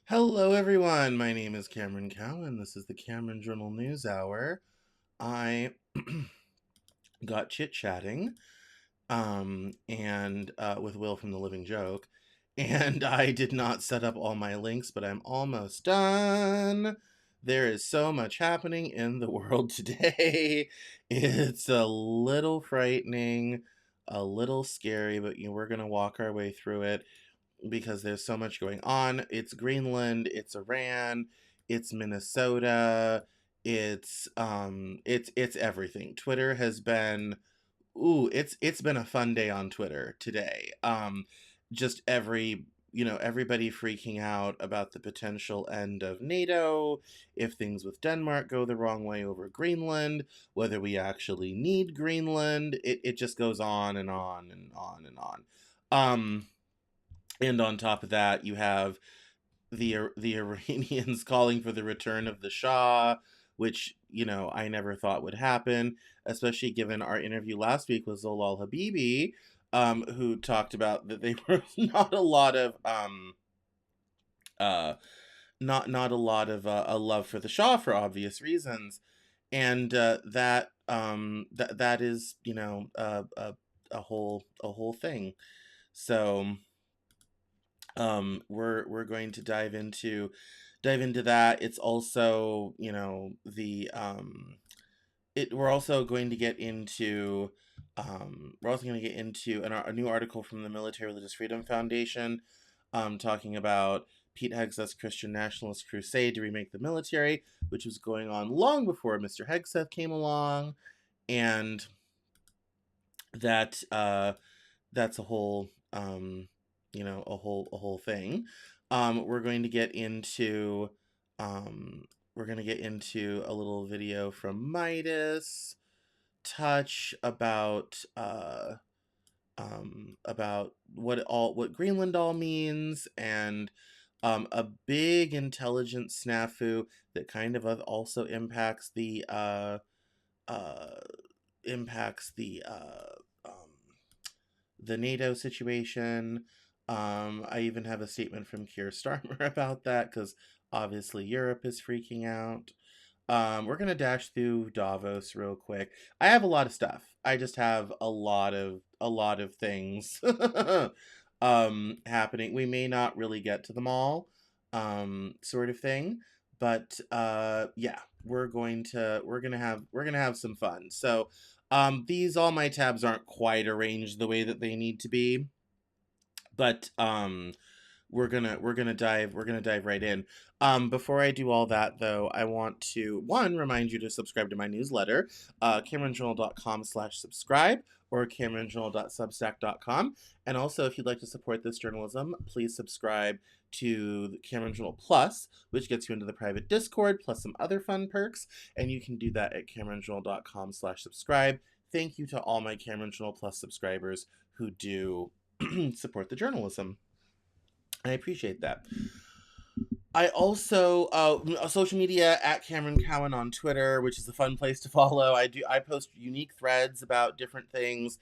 Hello, everyone. My name is Cameron Cowan. This is the Cameron Journal Newshour. I got chit-chatting and with Will from The Living Joke, and I did not set up all my links, but I'm almost done. There is so much happening in the world today. It's a little frightening, a little scary, but we're going to walk our way through it because there's so much going on. It's Greenland, it's Iran, it's Minnesota, it's everything. Twitter has been it's been a fun day on Twitter today. Just everybody freaking out about the potential end of NATO, if things with Denmark go the wrong way over Greenland, whether we actually need Greenland. It just goes on and on and on and on. And on top of that, you have the Iranians calling for the return of the Shah, which I never thought would happen, especially given our interview last week with Zolal Habibi, who talked about that they were not a lot of not a lot of a love for the Shah for obvious reasons, and that is a whole thing. So we're going to dive into that. It's also we're also going to get into a new article from the Military Religious Freedom Foundation, talking about Pete Hegseth's Christian Nationalist Crusade to remake the military, which was going on long before Mr. Hegseth came along, and that's a whole a whole thing. We're going to get into a little video from Midas Touch about what Greenland all means, and a big intelligence snafu that kind of also impacts uh, the NATO situation. I even have a statement from Keir Starmer about that because obviously Europe is freaking out. We're gonna dash through Davos real quick. I have a lot of stuff. I just have a lot of things happening. We may not really get to them all, sort of thing. But yeah, we're gonna have some fun. So these all my tabs aren't quite arranged the way that they need to be, but we're gonna dive right in. Before I do all that, though, I want to remind you to subscribe to my newsletter, CameronJournal.com/subscribe or CameronJournal.substack.com. And also, if you'd like to support this journalism, please subscribe to the Cameron Journal Plus, which gets you into the private Discord plus some other fun perks, and you can do that at CameronJournal.com/subscribe. Thank you to all my Cameron Journal Plus subscribers who do support the journalism. I appreciate that. I also social media at Cameron Cowan on Twitter, which is a fun place to follow. I post unique threads about different things,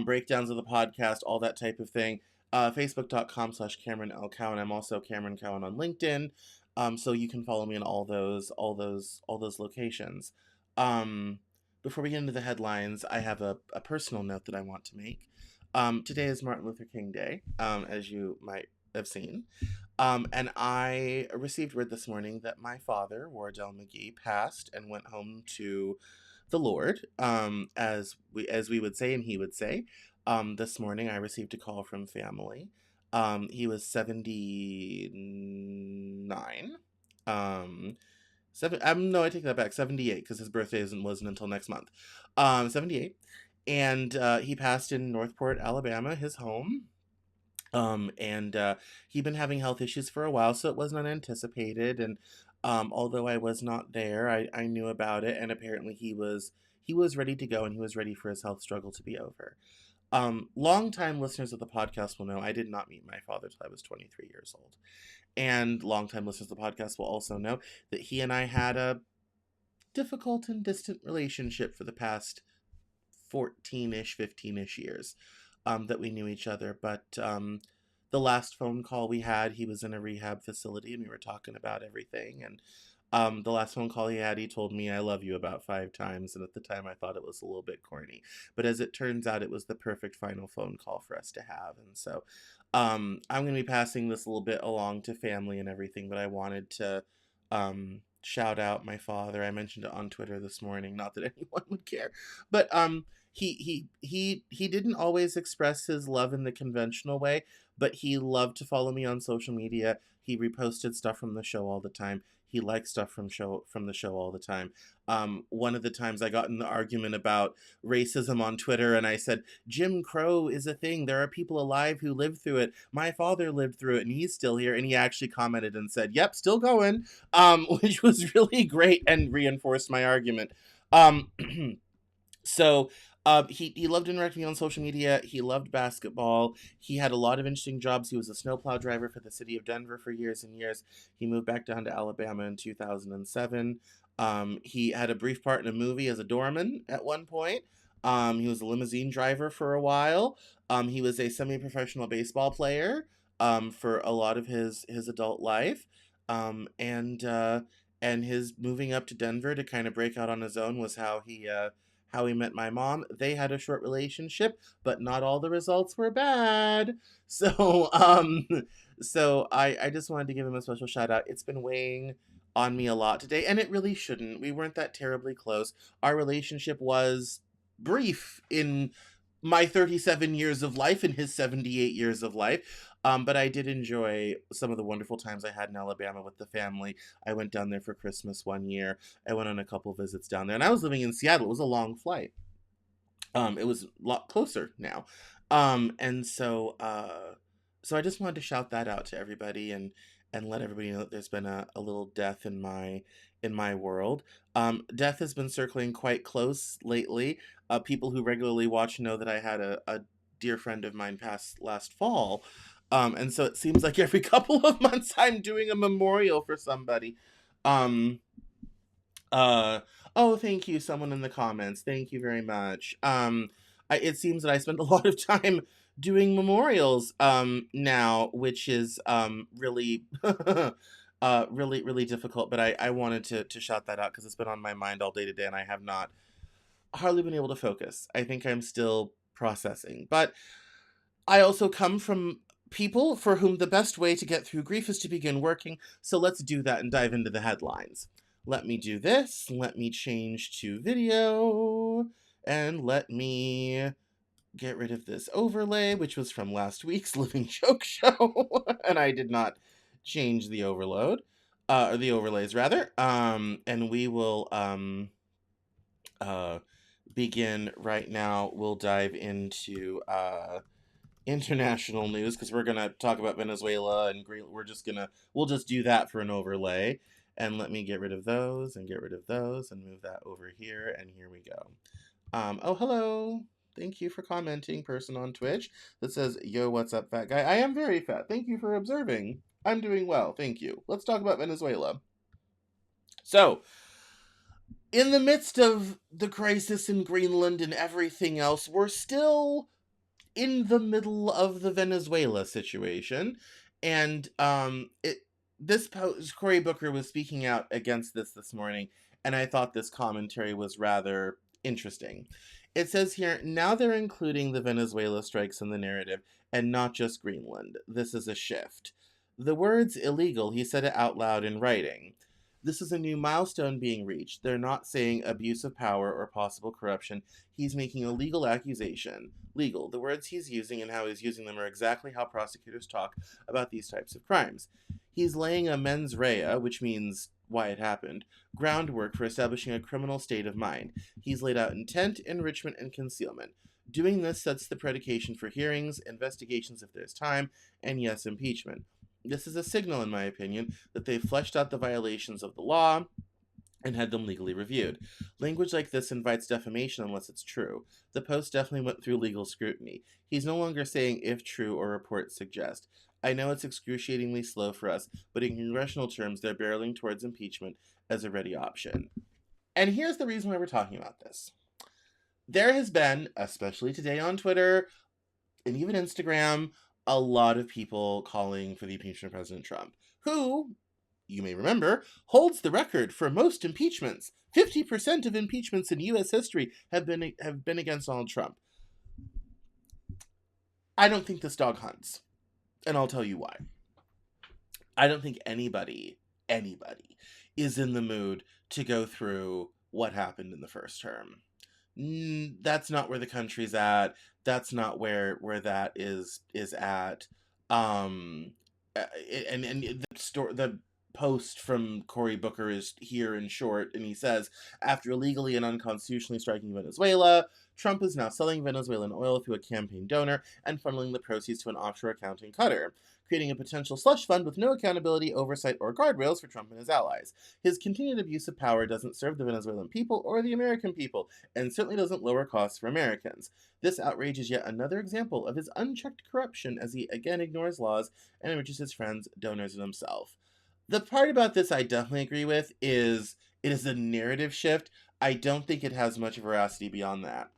breakdowns of the podcast, all that type of thing. Facebook.com/Cameron L. Cowan. I'm also Cameron Cowan on LinkedIn, so you can follow me in all those locations. Before we get into the headlines, I have a personal note that I want to make. Today is Martin Luther King Day, as you might have seen. And I received word this morning that my father, Wardell McGee, passed and went home to the Lord, as we would say and he would say. This morning I received a call from family. He was 79. No, I take that back. 78, because his birthday wasn't until next month. 78, and he passed in Northport, Alabama, his home. And he'd been having health issues for a while, so it wasn't unanticipated. And although I was not there, I knew about it, and apparently he was ready to go, and he was ready for his health struggle to be over. Longtime listeners of the podcast will know I did not meet my father till I was 23 years old. And longtime listeners of the podcast will also know that he and I had a difficult and distant relationship for the past 14-ish, 15-ish years that we knew each other. But the last phone call we had, he was in a rehab facility and we were talking about everything. And the last phone call he had, he told me I love you about 5 times. And at the time, I thought it was a little bit corny. But as it turns out, it was the perfect final phone call for us to have. And so I'm going to be passing this a little bit along to family and everything. But I wanted to shout out my father. I mentioned it on Twitter this morning. Not that anyone would care. But he didn't always express his love in the conventional way, but he loved to follow me on social media. He reposted stuff from the show all the time. He liked stuff from the show all the time. One of the times I got in the argument about racism on Twitter, and I said Jim Crow is a thing. There are people alive who lived through it. My father lived through it, and he's still here. And he actually commented and said, "Yep, still going," which was really great and reinforced my argument. Um, So he loved interacting on social media. He loved basketball. He had a lot of interesting jobs. He was a snowplow driver for the city of Denver for years and years. He moved back down to Alabama in 2007. He had a brief part in a movie as a doorman at one point. He was a limousine driver for a while. He was a semi-professional baseball player for a lot of his adult life. And his moving up to Denver to kind of break out on his own was how he met my mom. They had a short relationship, but not all the results were bad. So, so I just wanted to give him a special shout out. It's been weighing on me a lot today, and it really shouldn't. We weren't that terribly close. Our relationship was brief in my 37 years of life and his 78 years of life. But I did enjoy some of the wonderful times I had in Alabama with the family. I went down there for Christmas one year. I went on a couple visits down there, and I was living in Seattle. It was a long flight. It was a lot closer now. And so I just wanted to shout that out to everybody and let everybody know that there's been a little death in my world. Death has been circling quite close lately. People who regularly watch know that I had a dear friend of mine pass last fall. And so it seems like every couple of months I'm doing a memorial for somebody. Um, uh, oh, thank you, someone in the comments. Thank you very much. It seems that I spend a lot of time doing memorials now, which is really really difficult. But I wanted to shout that out because it's been on my mind all day today, and I have not hardly been able to focus. I think I'm still processing, but I also come from people for whom the best way to get through grief is to begin working. So let's do that and dive into the headlines. Let me do this. Let me change to video. And let me get rid of this overlay, which was from last week's Living Joke Show. And I did not change the or the overlays rather. And we will begin right now. We'll dive into international news because we're gonna talk about Venezuela and Greenland. We'll just do that for an overlay. And let me get rid of those and get rid of those and move that over here. And here we go. Oh, hello. Thank you for commenting, person on Twitch that says, "Yo, what's up, fat guy?" I am very fat. Thank you for observing. I'm doing well. Thank you. Let's talk about Venezuela. So, in the midst of the crisis in Greenland and everything else, we're still in the middle of the Venezuela situation, and Cory Booker was speaking out against this morning, and I thought this commentary was rather interesting. It says here, now they're including the Venezuela strikes in the narrative, and not just Greenland. This is a shift. The words illegal, he said it out loud in writing. This is a new milestone being reached. They're not saying abuse of power or possible corruption. He's making a legal accusation. Legal. The words he's using and how he's using them are exactly how prosecutors talk about these types of crimes. He's laying a mens rea, which means why it happened, groundwork for establishing a criminal state of mind. He's laid out intent, enrichment, and concealment. Doing this sets the predication for hearings, investigations if there's time, and yes, impeachment. This is a signal, in my opinion, that they've fleshed out the violations of the law and had them legally reviewed. Language like this invites defamation unless it's true. The Post definitely went through legal scrutiny. He's no longer saying if true or reports suggest. I know it's excruciatingly slow for us, but in congressional terms, they're barreling towards impeachment as a ready option. And here's the reason why we're talking about this. There has been, especially today on Twitter and even Instagram, a lot of people calling for the impeachment of President Trump, who, you may remember, holds the record for most impeachments. 50% of impeachments in U.S. history have been against Donald Trump. I don't think this dog hunts, and I'll tell you why. I don't think anybody is in the mood to go through what happened in the first term. That's not where the country's at. That's not where that is at. And the post from Cory Booker is here in short, and he says, after illegally and unconstitutionally striking Venezuela, Trump is now selling Venezuelan oil through a campaign donor and funneling the proceeds to an offshore account in Qatar, creating a potential slush fund with no accountability, oversight, or guardrails for Trump and his allies. His continued abuse of power doesn't serve the Venezuelan people or the American people, and certainly doesn't lower costs for Americans. This outrage is yet another example of his unchecked corruption as he again ignores laws and enriches his friends, donors, and himself. The part about this I definitely agree with is it is a narrative shift. I don't think it has much veracity beyond that.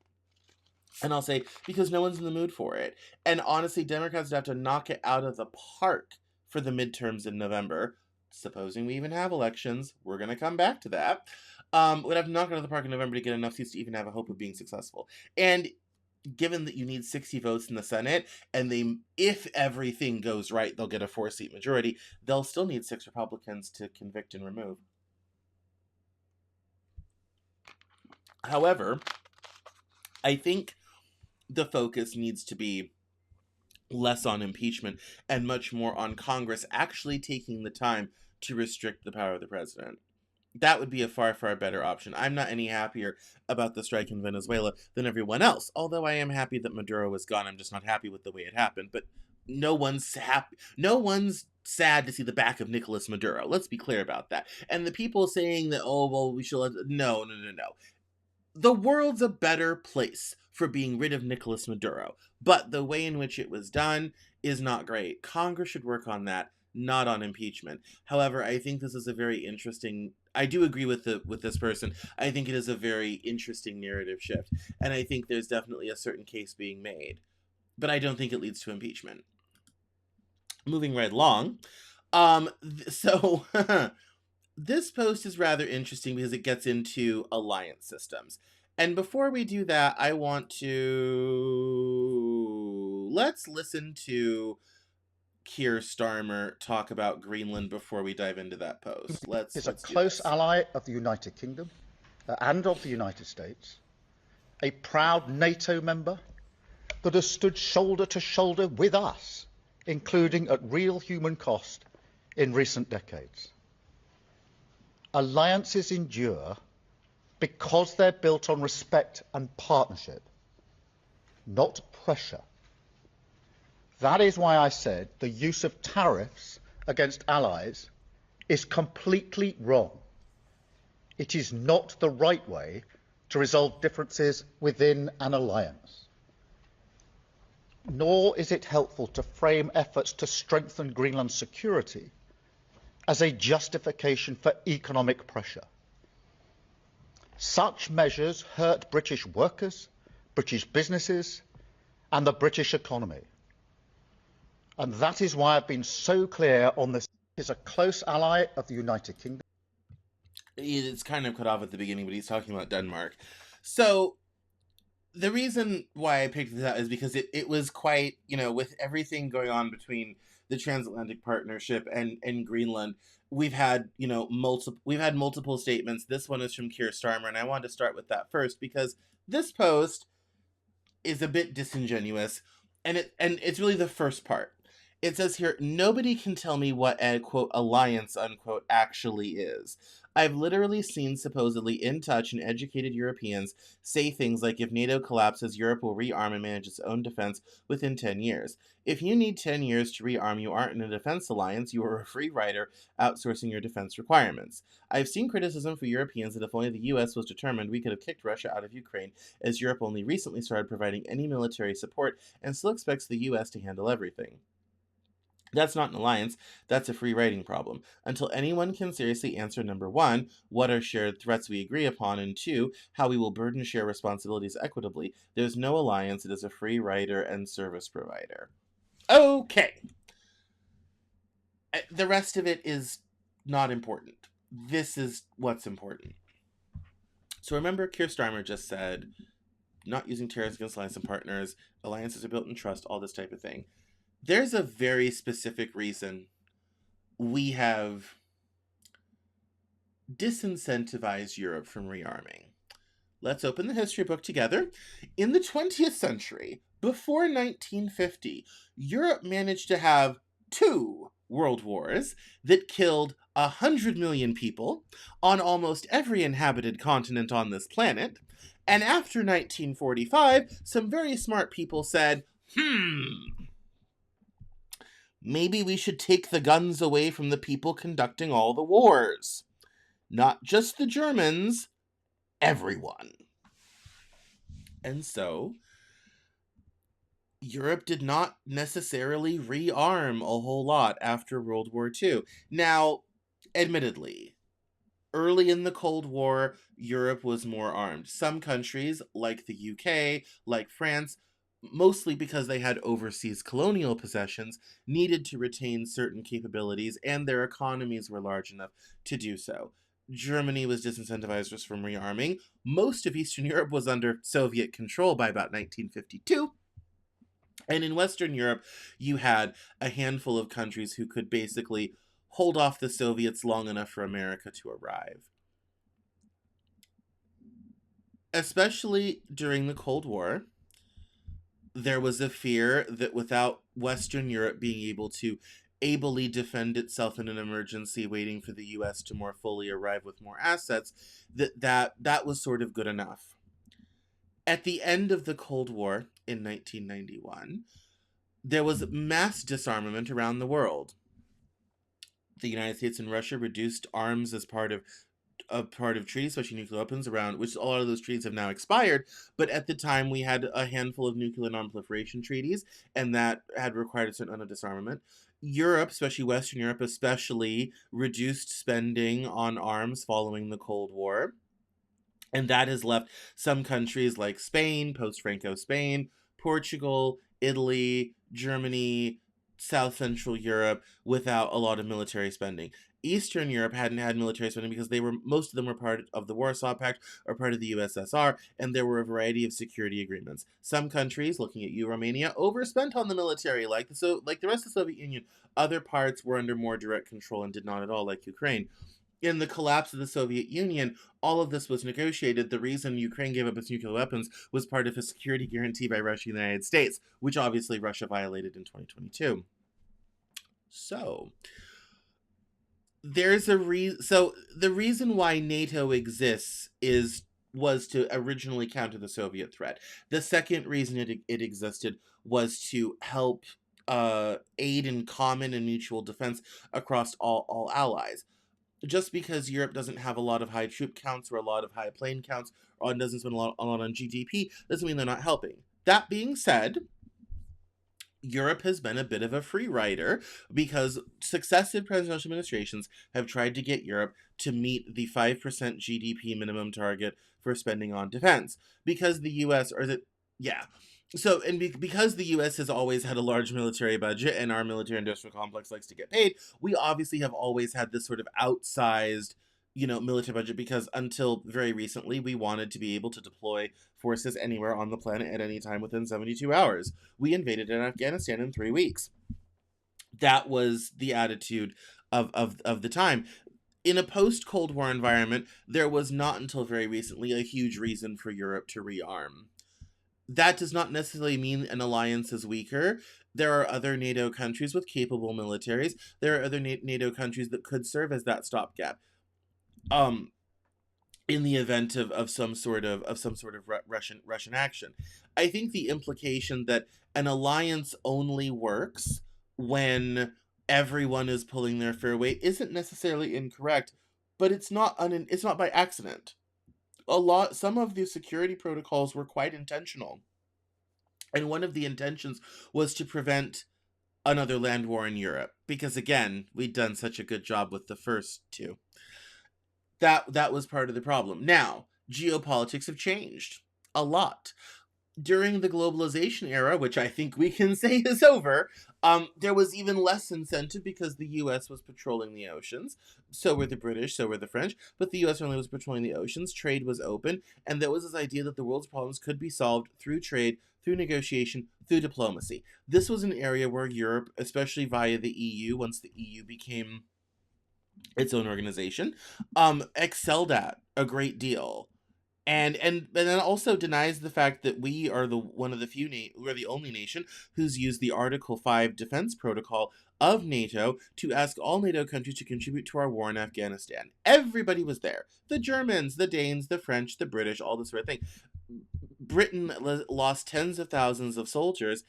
And I'll say, because no one's in the mood for it. And honestly, Democrats would have to knock it out of the park for the midterms in November. Supposing we even have elections, we're going to come back to that. Would have to knock it out of the park in November to get enough seats to even have a hope of being successful. And given that you need 60 votes in the Senate, and if everything goes right, they'll get a 4-seat majority, they'll still need 6 Republicans to convict and remove. However, I think the focus needs to be less on impeachment and much more on Congress actually taking the time to restrict the power of the president. That would be a far, far better option. I'm not any happier about the strike in Venezuela than everyone else, although I am happy that Maduro was gone. I'm just not happy with the way it happened. But no one's happy. No one's sad to see the back of Nicolas Maduro. Let's be clear about that. And the people saying that, oh, well, we should... No. The world's a better place for being rid of Nicolas Maduro, but the way in which it was done is not great. Congress should work on that, not on impeachment. However, I think this is a very interesting... I do agree with this person. I think it is a very interesting narrative shift, and I think there's definitely a certain case being made, but I don't think it leads to impeachment. Moving right along. So... This post is rather interesting because it gets into alliance systems. And before we do that, I want to... Let's listen to Keir Starmer talk about Greenland before we dive into that post. It's a close ally of the United Kingdom and of the United States, a proud NATO member that has stood shoulder to shoulder with us, including at real human cost in recent decades. Alliances endure because they're built on respect and partnership, not pressure. That is why I said the use of tariffs against allies is completely wrong. It is not the right way to resolve differences within an alliance. Nor is it helpful to frame efforts to strengthen Greenland's security as a justification for economic pressure. Such measures hurt British workers, British businesses, and the British economy. And that is why I've been so clear on this. It is a close ally of the United Kingdom. It's kind of cut off at the beginning, but he's talking about Denmark. So the reason why I picked this out is because it was quite, with everything going on between the transatlantic partnership and Greenland, we've had multiple statements. This one is from Keir Starmer, and I wanted to start with that first because this post is a bit disingenuous, and it's really the first part. It says here, nobody can tell me what a, quote, alliance, unquote, actually is. I've literally seen supposedly in touch and educated Europeans say things like if NATO collapses, Europe will rearm and manage its own defense within 10 years. If you need 10 years to rearm, you aren't in a defense alliance, you are a free rider outsourcing your defense requirements. I've seen criticism for Europeans that if only the US was determined, we could have kicked Russia out of Ukraine, as Europe only recently started providing any military support and still expects the US to handle everything. That's not an alliance, that's a free riding problem. Until anyone can seriously answer number one, what are shared threats we agree upon, and two, how we will burden share responsibilities equitably, there's no alliance, it is a free rider and service provider. Okay. The rest of it is not important. This is what's important. So remember, Keir Starmer just said, not using terrorists against alliance and partners, alliances are built in trust, all this type of thing. There's a very specific reason we have disincentivized Europe from rearming. Let's open the history book together. In the 20th century, before 1950, Europe managed to have 2 world wars that killed 100 million people on almost every inhabited continent on this planet. And after 1945, some very smart people said, maybe we should take the guns away from the people conducting all the wars. Not just the Germans, everyone. And so, Europe did not necessarily rearm a whole lot after World War II. Now, admittedly, early in the Cold War, Europe was more armed. Some countries, like the UK, like France, mostly because they had overseas colonial possessions, needed to retain certain capabilities, and their economies were large enough to do so. Germany was disincentivized from rearming. Most of Eastern Europe was under Soviet control by about 1952. And in Western Europe, you had a handful of countries who could basically hold off the Soviets long enough for America to arrive. Especially during the Cold War, there was a fear that without Western Europe being able to ably defend itself in an emergency, waiting for the US to more fully arrive with more assets, that was sort of good enough. At the end of the Cold War in 1991, there was mass disarmament around the world. The United States and Russia reduced arms as part of treaties, especially nuclear weapons, around which a lot of those treaties have now expired. But at the time, we had a handful of nuclear non-proliferation treaties, and that had required a certain amount of disarmament. Europe, especially Western Europe, especially reduced spending on arms following the Cold War. And that has left some countries like Spain, post-Franco Spain, Portugal, Italy, Germany, South Central Europe without a lot of military spending. Eastern Europe hadn't had military spending because most of them were part of the Warsaw Pact or part of the USSR, and there were a variety of security agreements. Some countries, looking at you, Romania, overspent on the military, like the rest of the Soviet Union. Other parts were under more direct control and did not at all, like Ukraine. In the collapse of the Soviet Union, all of this was negotiated. The reason Ukraine gave up its nuclear weapons was part of a security guarantee by Russia and the United States, which obviously Russia violated in 2022. So, the reason why NATO exists was to originally counter the Soviet threat. The second reason it existed was to help aid in common and mutual defense across all allies. Just because Europe doesn't have a lot of high troop counts or a lot of high plane counts or doesn't spend a lot on GDP doesn't mean they're not helping. That being said, Europe has been a bit of a free rider because successive presidential administrations have tried to get Europe to meet the 5% GDP minimum target for spending on defense. Because the US, because the US has always had a large military budget and our military industrial complex likes to get paid, we obviously have always had this sort of outsized, military budget, because until very recently, we wanted to be able to deploy forces anywhere on the planet at any time within 72 hours. We invaded Afghanistan in 3 weeks. That was the attitude of the time. In a post-Cold War environment, there was not until very recently a huge reason for Europe to rearm. That does not necessarily mean an alliance is weaker. There are other NATO countries with capable militaries. There are other NATO countries that could serve as that stopgap. um, in the event of some sort of Russian action. I think the implication that an alliance only works when everyone is pulling their fair weight isn't necessarily incorrect, but it's not by accident. Some of the security protocols were quite intentional, and one of the intentions was to prevent another land war in Europe, because again, we'd done such a good job with the first two. That was part of the problem. Now, geopolitics have changed a lot. During the globalization era, which I think we can say is over, there was even less incentive because the US was patrolling the oceans. So were the British, so were the French, but the US only was patrolling the oceans. Trade was open, and there was this idea that the world's problems could be solved through trade, through negotiation, through diplomacy. This was an area where Europe, especially via the EU, once the EU became its own organization, excelled at a great deal, and then also denies the fact that we are we're the only nation who's used the Article 5 defense protocol of NATO to ask all NATO countries to contribute to our war in Afghanistan. Everybody was there. The Germans, the Danes, the French, the British, all this sort of thing. Britain lost tens of thousands of soldiers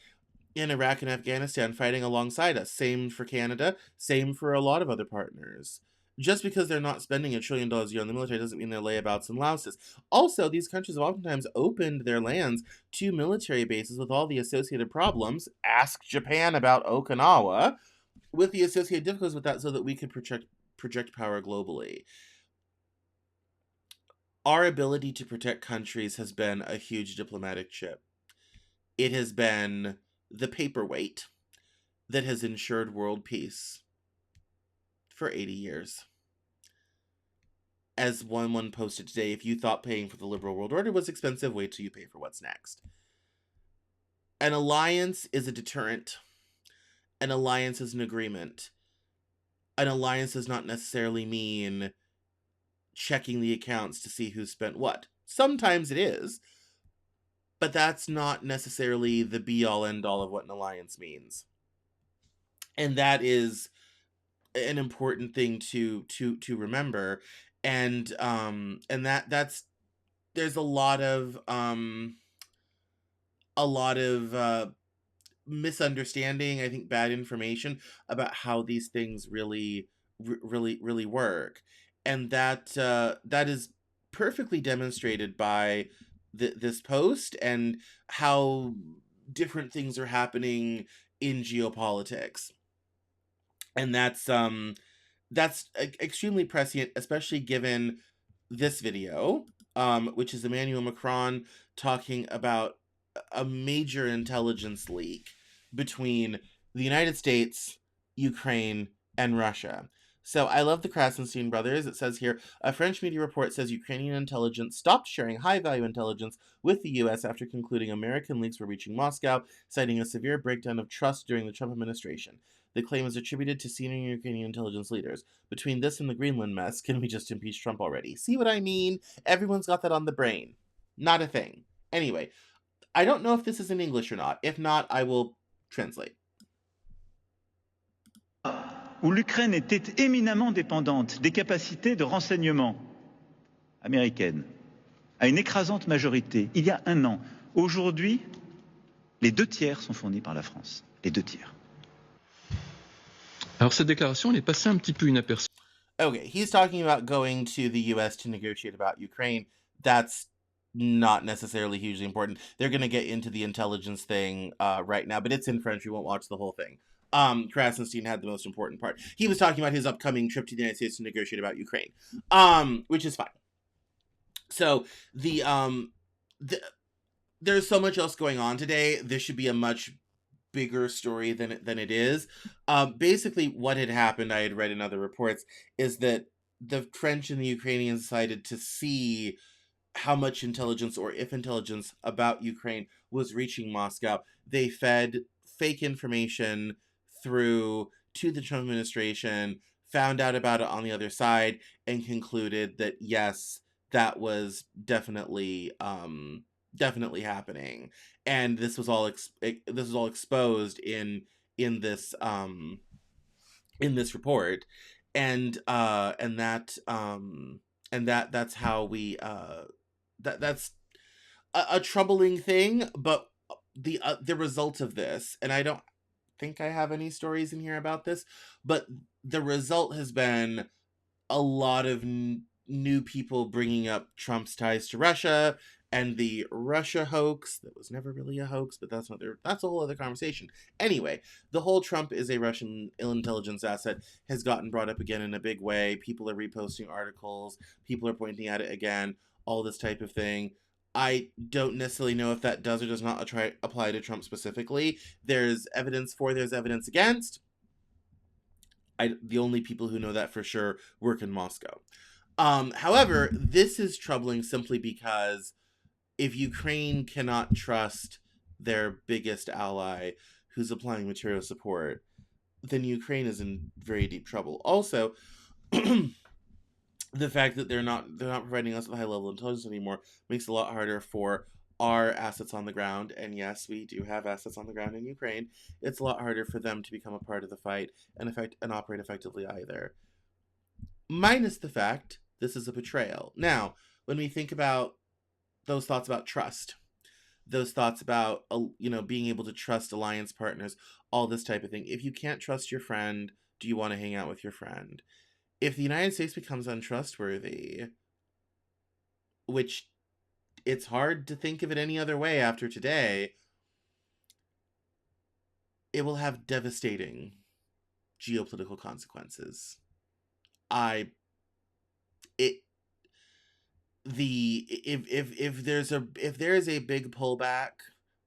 in Iraq and Afghanistan fighting alongside us. Same for Canada, same for a lot of other partners. Just because they're not spending $1 trillion a year on the military doesn't mean they're layabouts and louses. Also, these countries have oftentimes opened their lands to military bases with all the associated problems. Ask Japan about Okinawa, with the associated difficulties with that, so that we could project power globally. Our ability to protect countries has been a huge diplomatic chip. It has been the paperweight that has ensured world peace for 80 years. As one posted today, if you thought paying for the liberal world order was expensive, wait till you pay for what's next. An alliance is a deterrent. An alliance is an agreement. An alliance does not necessarily mean checking the accounts to see who spent what. Sometimes it is, but that's not necessarily the be-all end-all of what an alliance means. And that is an important thing to remember. And that's there's a lot of misunderstanding, I think bad information about how these things really work, and that is perfectly demonstrated by this post and how different things are happening in geopolitics. And that's extremely prescient, especially given this video, which is Emmanuel Macron talking about a major intelligence leak between the United States, Ukraine, and Russia. So I love the Krasenstein brothers. It says here, a French media report says Ukrainian intelligence stopped sharing high-value intelligence with the U.S. after concluding American leaks were reaching Moscow, citing a severe breakdown of trust during the Trump administration. The claim is attributed to senior Ukrainian intelligence leaders. Between this and the Greenland mess, can we just impeach Trump already? See what I mean? Everyone's got that on the brain. Not a thing. Anyway, I don't know if this is in English or not. If not, I will translate. Où l'Ukraine était éminemment dépendante des capacités de renseignement américaines, à une écrasante majorité, il y a un an. Aujourd'hui, les 2/3 sont fournis par la France. Les 2/3. Alors cette déclaration, elle est passée un petit peu inaperçue. Okay, he's talking about going to the U.S. to negotiate about Ukraine. That's not necessarily hugely important. They're going to get into the intelligence thing right now, but it's in French. We won't watch the whole thing. Krasenstein had the most important part. He was talking about his upcoming trip to the United States to negotiate about Ukraine, which is fine. So there's so much else going on today. This should be a much bigger story than it is. Basically, what had happened, I had read in other reports, is that the French and the Ukrainians decided to see how much intelligence, or if intelligence, about Ukraine was reaching Moscow. They fed fake information through to the Trump administration, found out about it on the other side, and concluded that yes, that was definitely happening. And this was all exposed in this report, and that and that's how we that's a troubling thing. But the result of this, and I don't think I have any stories in here about this, but the result has been a lot of new people bringing up Trump's ties to Russia and the Russia hoax that was never really a hoax, but that's a whole other conversation. Anyway, the whole Trump is a Russian intelligence asset has gotten brought up again in a big way. People are reposting articles, people are pointing at it again, all this type of thing. I don't necessarily know if that does or does not apply to Trump specifically. There's evidence for, there's evidence against. The only people who know that for sure work in Moscow. However, this is troubling simply because if Ukraine cannot trust their biggest ally who's applying material support, then Ukraine is in very deep trouble. Also, the fact that they're not providing us with high level intelligence anymore makes it a lot harder for our assets on the ground. And yes, we do have assets on the ground in Ukraine. It's a lot harder for them to become a part of the fight and operate effectively either. Minus the fact this is a betrayal. Now, when we think about those thoughts about trust, those thoughts about being able to trust alliance partners, all this type of thing. If you can't trust your friend, do you want to hang out with your friend? If the United States becomes untrustworthy, which it's hard to think of it any other way after today, it will have devastating geopolitical consequences. If there is a big pullback,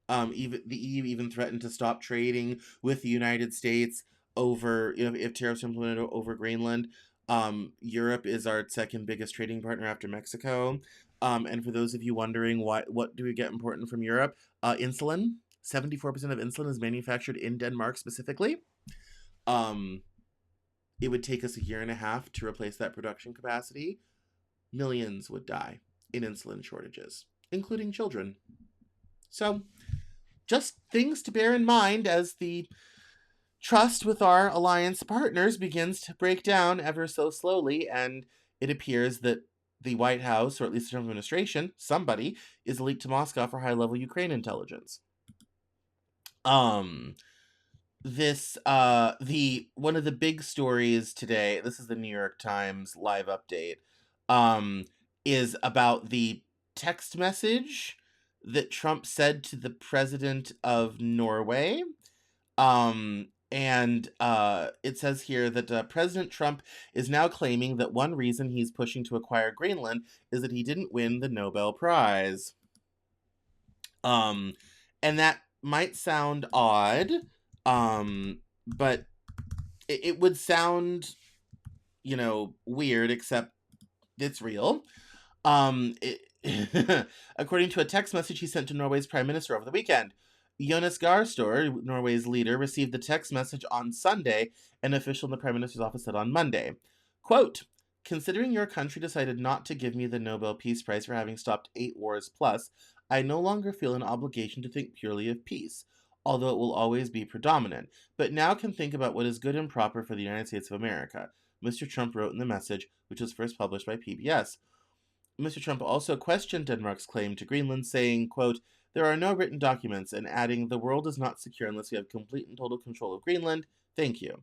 even the EU even threatened to stop trading with the United States over, if tariffs are implemented over Greenland. Europe is our second biggest trading partner after Mexico. And for those of you wondering what do we get important from Europe, insulin. 74% of insulin is manufactured in Denmark specifically. It would take us a year and a half to replace that production capacity. Millions would die in insulin shortages, including children. So, just things to bear in mind as the trust with our alliance partners begins to break down ever so slowly, and it appears that the White House, or at least the Trump administration, somebody, is leaked to Moscow for high-level Ukraine intelligence. One of the big stories today, this is the New York Times live update, is about the text message that Trump said to the president of Norway. It says here that President Trump is now claiming that one reason he's pushing to acquire Greenland is that he didn't win the Nobel Prize. And that might sound odd, but it would sound, weird, except it's real. According to a text message he sent to Norway's Prime Minister over the weekend, Jonas Gahr Støre, Norway's leader, received the text message on Sunday, an official in the Prime Minister's office said on Monday. Quote, "Considering your country decided not to give me the Nobel Peace Prize for having stopped 8 wars plus, I no longer feel an obligation to think purely of peace, although it will always be predominant, but now can think about what is good and proper for the United States of America," Mr. Trump wrote in the message, which was first published by PBS. Mr. Trump also questioned Denmark's claim to Greenland, saying, quote, "There are no written documents," and adding, "The world is not secure unless we have complete and total control of Greenland. Thank you."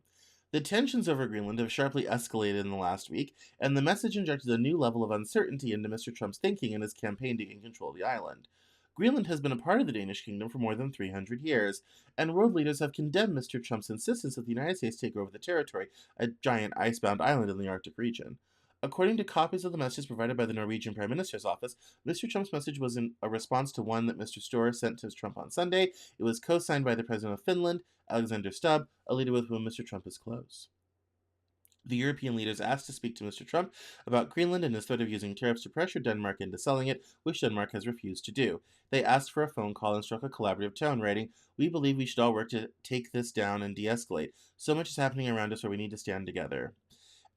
The tensions over Greenland have sharply escalated in the last week, and the message injected a new level of uncertainty into Mr. Trump's thinking and his campaign to gain control of the island. Greenland has been a part of the Danish kingdom for more than 300 years, and world leaders have condemned Mr. Trump's insistence that the United States take over the territory, a giant icebound island in the Arctic region. According to copies of the messages provided by the Norwegian Prime Minister's office, Mr. Trump's message was in a response to one that Mr. Støre sent to Trump on Sunday. It was co-signed by the President of Finland, Alexander Stubb, a leader with whom Mr. Trump is close. The European leaders asked to speak to Mr. Trump about Greenland and his threat of using tariffs to pressure Denmark into selling it, which Denmark has refused to do. They asked for a phone call and struck a collaborative tone, writing, "We believe we should all work to take this down and de-escalate. So much is happening around us where we need to stand together."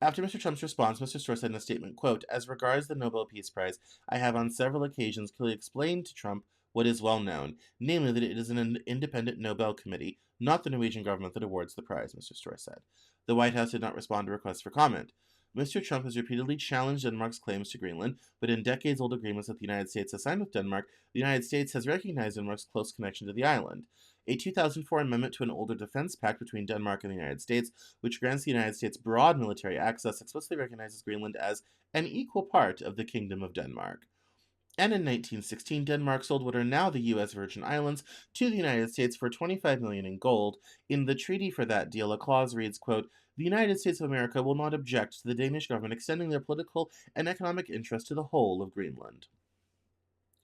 After Mr. Trump's response, Mr. Støre said in a statement, quote, "As regards the Nobel Peace Prize, I have on several occasions clearly explained to Trump what is well known, namely that it is an independent Nobel committee, not the Norwegian government, that awards the prize," Mr. Støre said. The White House did not respond to requests for comment. Mr. Trump has repeatedly challenged Denmark's claims to Greenland, but in decades-old agreements that the United States has signed with Denmark, the United States has recognized Denmark's close connection to the island. A 2004 amendment to an older defense pact between Denmark and the United States, which grants the United States broad military access, explicitly recognizes Greenland as an equal part of the Kingdom of Denmark. And in 1916, Denmark sold what are now the U.S. Virgin Islands to the United States for $25 million in gold. In the treaty for that deal, a clause reads, quote, "The United States of America will not object to the Danish government extending their political and economic interest to the whole of Greenland."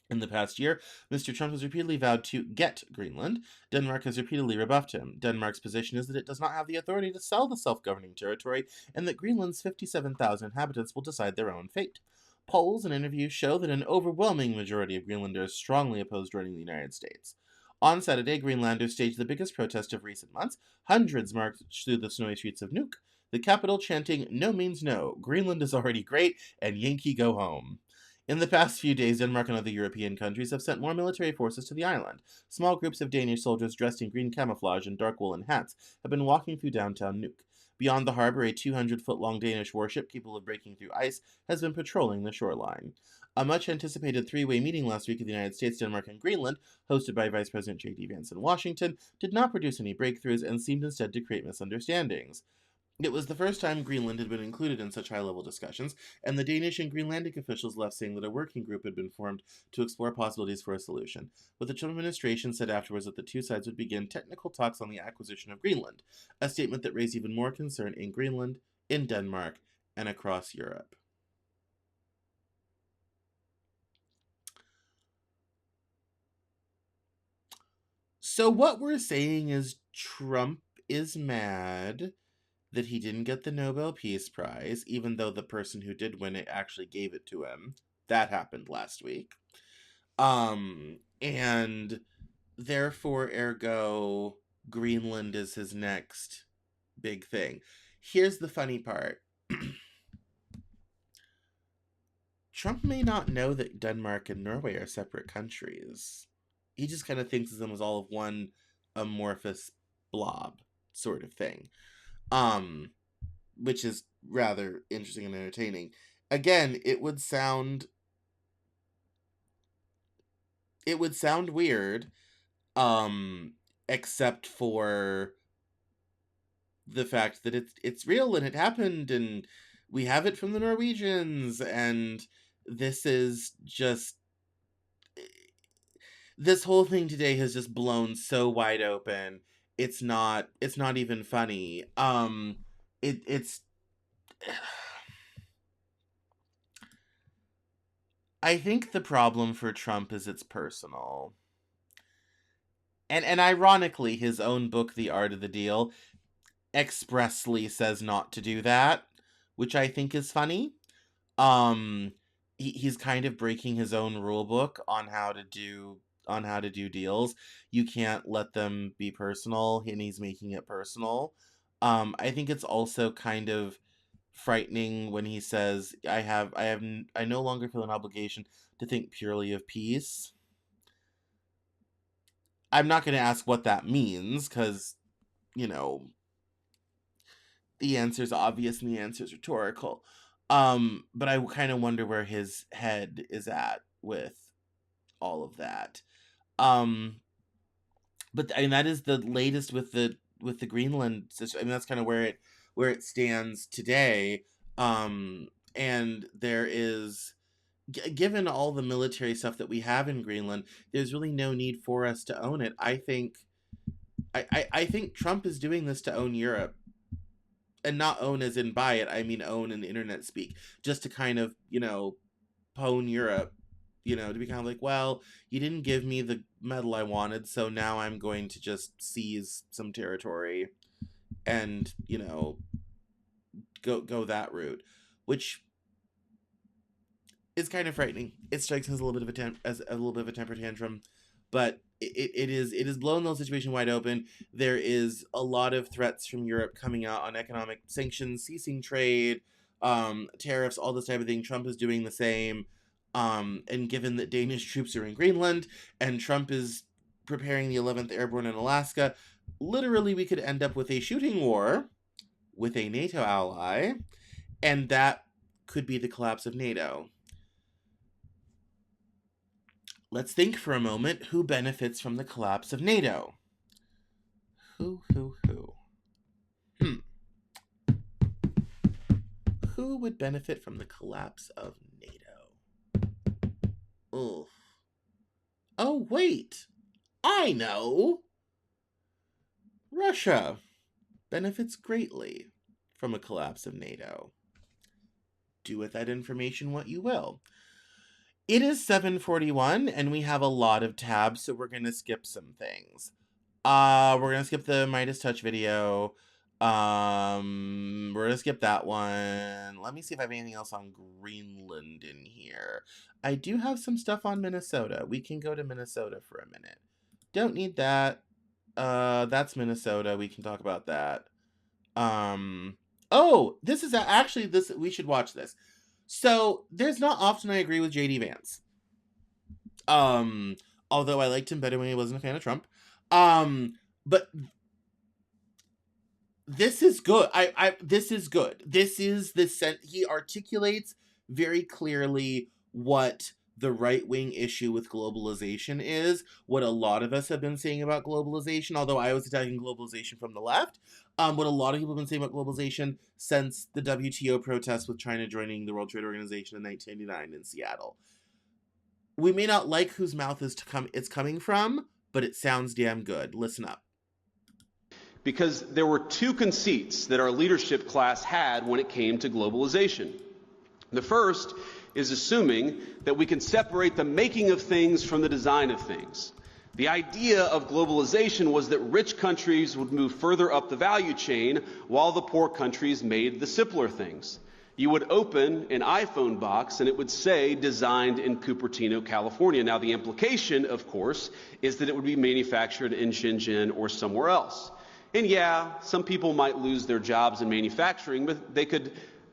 In the past year, Mr. Trump has repeatedly vowed to get Greenland. Denmark has repeatedly rebuffed him. Denmark's position is that it does not have the authority to sell the self-governing territory, and that Greenland's 57,000 inhabitants will decide their own fate. Polls and interviews show that an overwhelming majority of Greenlanders strongly oppose joining the United States. On Saturday, Greenlanders staged the biggest protest of recent months. Hundreds marched through the snowy streets of Nuuk, the capital chanting, "No means no, Greenland is already great, and Yankee go home." In the past few days, Denmark and other European countries have sent more military forces to the island. Small groups of Danish soldiers dressed in green camouflage and dark woolen hats have been walking through downtown Nuuk. Beyond the harbor, a 200-foot-long Danish warship capable of breaking through ice has been patrolling the shoreline. A much-anticipated three-way meeting last week of the United States, Denmark, and Greenland, hosted by Vice President JD Vance in Washington, did not produce any breakthroughs and seemed instead to create misunderstandings. It was the first time Greenland had been included in such high-level discussions, and the Danish and Greenlandic officials left saying that a working group had been formed to explore possibilities for a solution. But the Trump administration said afterwards that the two sides would begin technical talks on the acquisition of Greenland, a statement that raised even more concern in Greenland, in Denmark, and across Europe. So what we're saying is Trump is mad that he didn't get the Nobel Peace Prize, even though the person who did win it actually gave it to him. That happened last week. And therefore, ergo, Greenland is his next big thing. Here's the funny part. Trump may not know that Denmark and Norway are separate countries. He just kind of thinks of them as all of one amorphous blob sort of thing. Which is rather interesting and entertaining. Again, it would sound weird, except for the fact that it's real and it happened and we have it from the Norwegians, and this is just, this whole thing today has just blown so wide open. It's not even funny. It's I think the problem for Trump is it's personal. And ironically, his own book, The Art of the Deal, expressly says not to do that, which I think is funny. He's kind of breaking his own rule book on how to do deals. You can't let them be personal, and he's making it personal. I think it's also kind of frightening when he says, I no longer feel an obligation to think purely of peace. I'm not going to ask what that means, because, the answer's obvious and the answer's rhetorical. But I kind of wonder where his head is at with all of that. But that is the latest with the Greenland system. I mean, that's kind of where it stands today. And there is, given all the military stuff that we have in Greenland, there's really no need for us to own it. I think Trump is doing this to own Europe. And not own as in buy it, I mean own in internet speak. Just to kind of, pwn Europe. To be kind of like, well, you didn't give me the medal I wanted, so now I'm going to just seize some territory and, go that route. Which is kind of frightening. It strikes as a little bit of a temper tantrum, but it is blowing the whole situation wide open. There is a lot of threats from Europe coming out on economic sanctions, ceasing trade, tariffs, all this type of thing. Trump is doing the same. And given that Danish troops are in Greenland and Trump is preparing the 11th Airborne in Alaska, literally we could end up with a shooting war with a NATO ally. And that could be the collapse of NATO. Let's think for a moment who benefits from the collapse of NATO. Who? Who would benefit from the collapse of NATO? Ugh. Oh, wait. I know. Russia benefits greatly from a collapse of NATO. Do with that information what you will. It is 7:41 and we have a lot of tabs, so we're going to skip some things. We're going to skip the Midas Touch video. We're going to skip that one. Let me see if I have anything else on Greenland in here. I do have some stuff on Minnesota. We can go to Minnesota for a minute. Don't need that. That's Minnesota. We can talk about that. Oh, this is actually this. We should watch this. So there's not often I agree with JD Vance. Although I liked him better when he wasn't a fan of Trump. But this is good. This is good. This is the he articulates very clearly what the right-wing issue with globalization is, what a lot of us have been saying about globalization, although I was attacking globalization from the left, what a lot of people have been saying about globalization since the WTO protests with China joining the World Trade Organization in 1999 in Seattle. We may not like whose mouth it's coming from, but it sounds damn good. Listen up. Because there were two conceits that our leadership class had when it came to globalization. The first is assuming that we can separate the making of things from the design of things. The idea of globalization was that rich countries would move further up the value chain while the poor countries made the simpler things. You would open an iPhone box and it would say designed in Cupertino, California. Now the implication, of course, is that it would be manufactured in Shenzhen or somewhere else. And yeah, some people might lose their jobs in manufacturing, but they could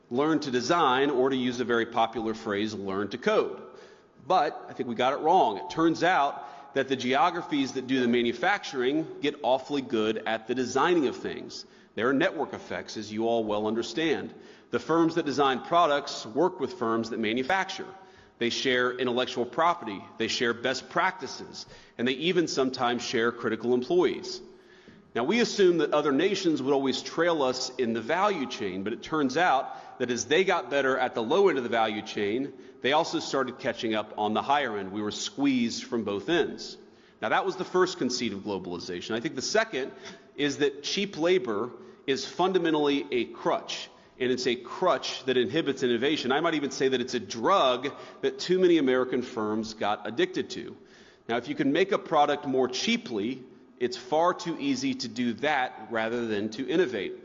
learn to design, or to use a very popular phrase, learn to code. But I think we got it wrong. It turns out that the geographies that do the manufacturing get awfully good at the designing of things. There are network effects, as you all well understand. The firms that design products work with firms that manufacture. They share intellectual property, they share best practices, and they even sometimes share critical employees. Now, we assume that other nations would always trail us in the value chain, but it turns out that as they got better at the low end of the value chain, they also started catching up on the higher end. We were squeezed from both ends. Now, that was the first conceit of globalization. I think the second is that cheap labor is fundamentally a crutch, and it's a crutch that inhibits innovation. I might even say that it's a drug that too many American firms got addicted to. Now, if you can make a product more cheaply, it's far too easy to do that rather than to innovate.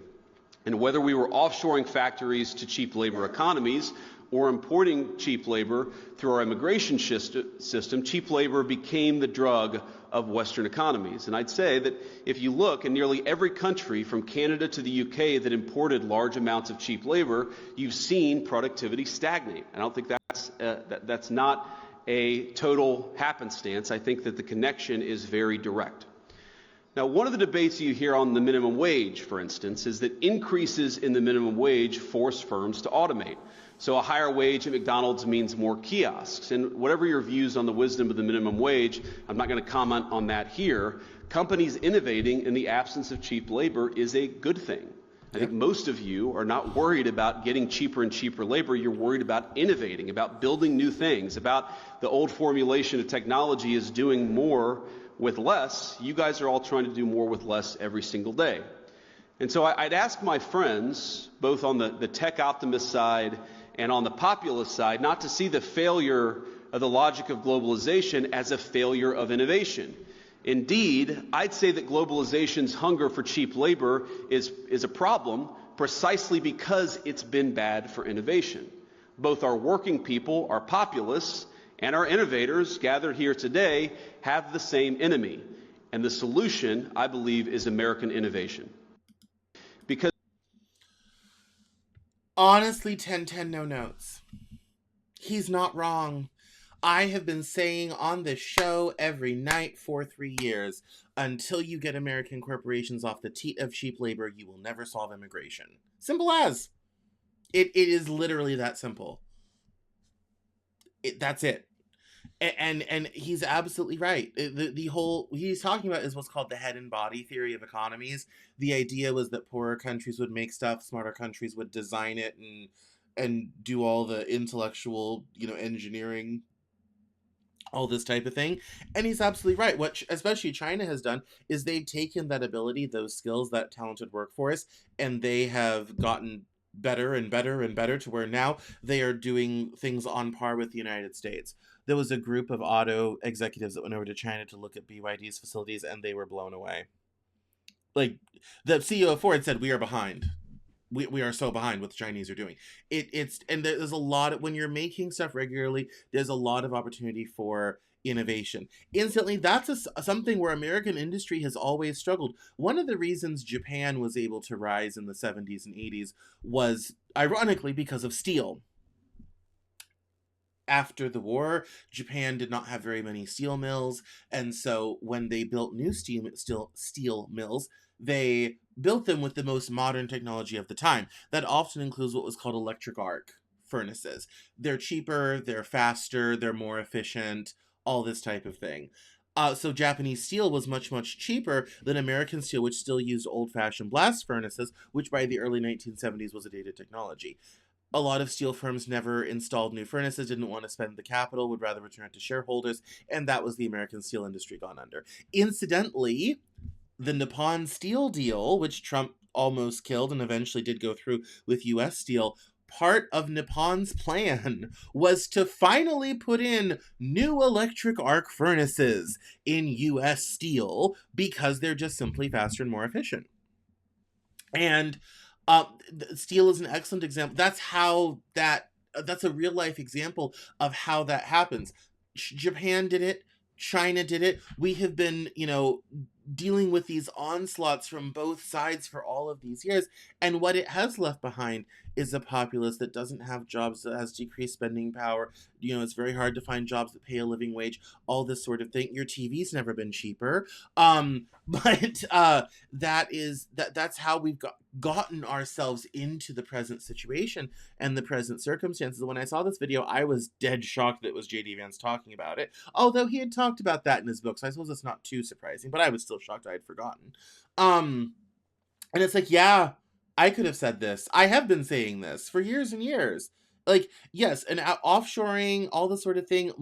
And whether we were offshoring factories to cheap labor economies or importing cheap labor through our immigration system, cheap labor became the drug of Western economies. And I'd say that if you look in nearly every country from Canada to the UK that imported large amounts of cheap labor, you've seen productivity stagnate. I don't think that's not a total happenstance. I think that the connection is very direct. Now, one of the debates you hear on the minimum wage, for instance, is that increases in the minimum wage force firms to automate. So a higher wage at McDonald's means more kiosks. And whatever your views on the wisdom of the minimum wage, I'm not going to comment on that here. Companies innovating in the absence of cheap labor is a good thing. I think most of you are not worried about getting cheaper and cheaper labor. You're worried about innovating, about building new things, about the old formulation of technology is doing more with less. You guys are all trying to do more with less every single day. And so I'd ask my friends, both on the tech optimist side and on the populist side, not to see the failure of the logic of globalization as a failure of innovation. Indeed, I'd say that globalization's hunger for cheap labor is a problem precisely because it's been bad for innovation. Both our working people, our populists, and our innovators gathered here today have the same enemy. And the solution, I believe, is American innovation. Because honestly, 1010 no notes. He's not wrong. I have been saying on this show every night for 3 years, until you get American corporations off the teat of cheap labor, you will never solve immigration. Simple as. It is literally that simple. That's it. And he's absolutely right. The whole he's talking about is what's called the head and body theory of economies. The idea was that poorer countries would make stuff, smarter countries would design it and do all the intellectual, engineering, all this type of thing. And he's absolutely right. What especially China has done is they've taken that ability, those skills, that talented workforce, and they have gotten better and better and better to where now they are doing things on par with the United States. There was a group of auto executives that went over to China to look at BYD's facilities, and they were blown away. Like, the CEO of Ford said, "We are behind. We are so behind what the Chinese are doing." It's and there's a lot of, when you're making stuff regularly, there's a lot of opportunity for innovation. Instantly, that's something where American industry has always struggled. One of the reasons Japan was able to rise in the 70s and 80s was ironically because of steel. After the war, Japan did not have very many steel mills, and so when they built new steel mills, they built them with the most modern technology of the time. That often includes what was called electric arc furnaces. They're cheaper, they're faster, they're more efficient, all this type of thing. So Japanese steel was much, much cheaper than American steel, which still used old-fashioned blast furnaces, which by the early 1970s was a dated technology. A lot of steel firms never installed new furnaces, didn't want to spend the capital, would rather return it to shareholders, and that was the American steel industry gone under. Incidentally, the Nippon Steel deal, which Trump almost killed and eventually did go through with US Steel, part of Nippon's plan was to finally put in new electric arc furnaces in US Steel because they're just simply faster and more efficient. And steel is an excellent example. That's a real life example of how that happens. Japan did it. China did it. We have been, dealing with these onslaughts from both sides for all of these years. And what it has left behind is a populace that doesn't have jobs, that has decreased spending power. It's very hard to find jobs that pay a living wage, all this sort of thing. Your TV's never been cheaper. But that's how we've gotten ourselves into the present situation and the present circumstances. When I saw this video, I was dead shocked that it was JD Vance talking about it. Although he had talked about that in his book, so I suppose it's not too surprising, but I was still shocked I had forgotten. And it's like, yeah, I could have said this. I have been saying this for years and years. Like, yes, and offshoring, all this sort of thing,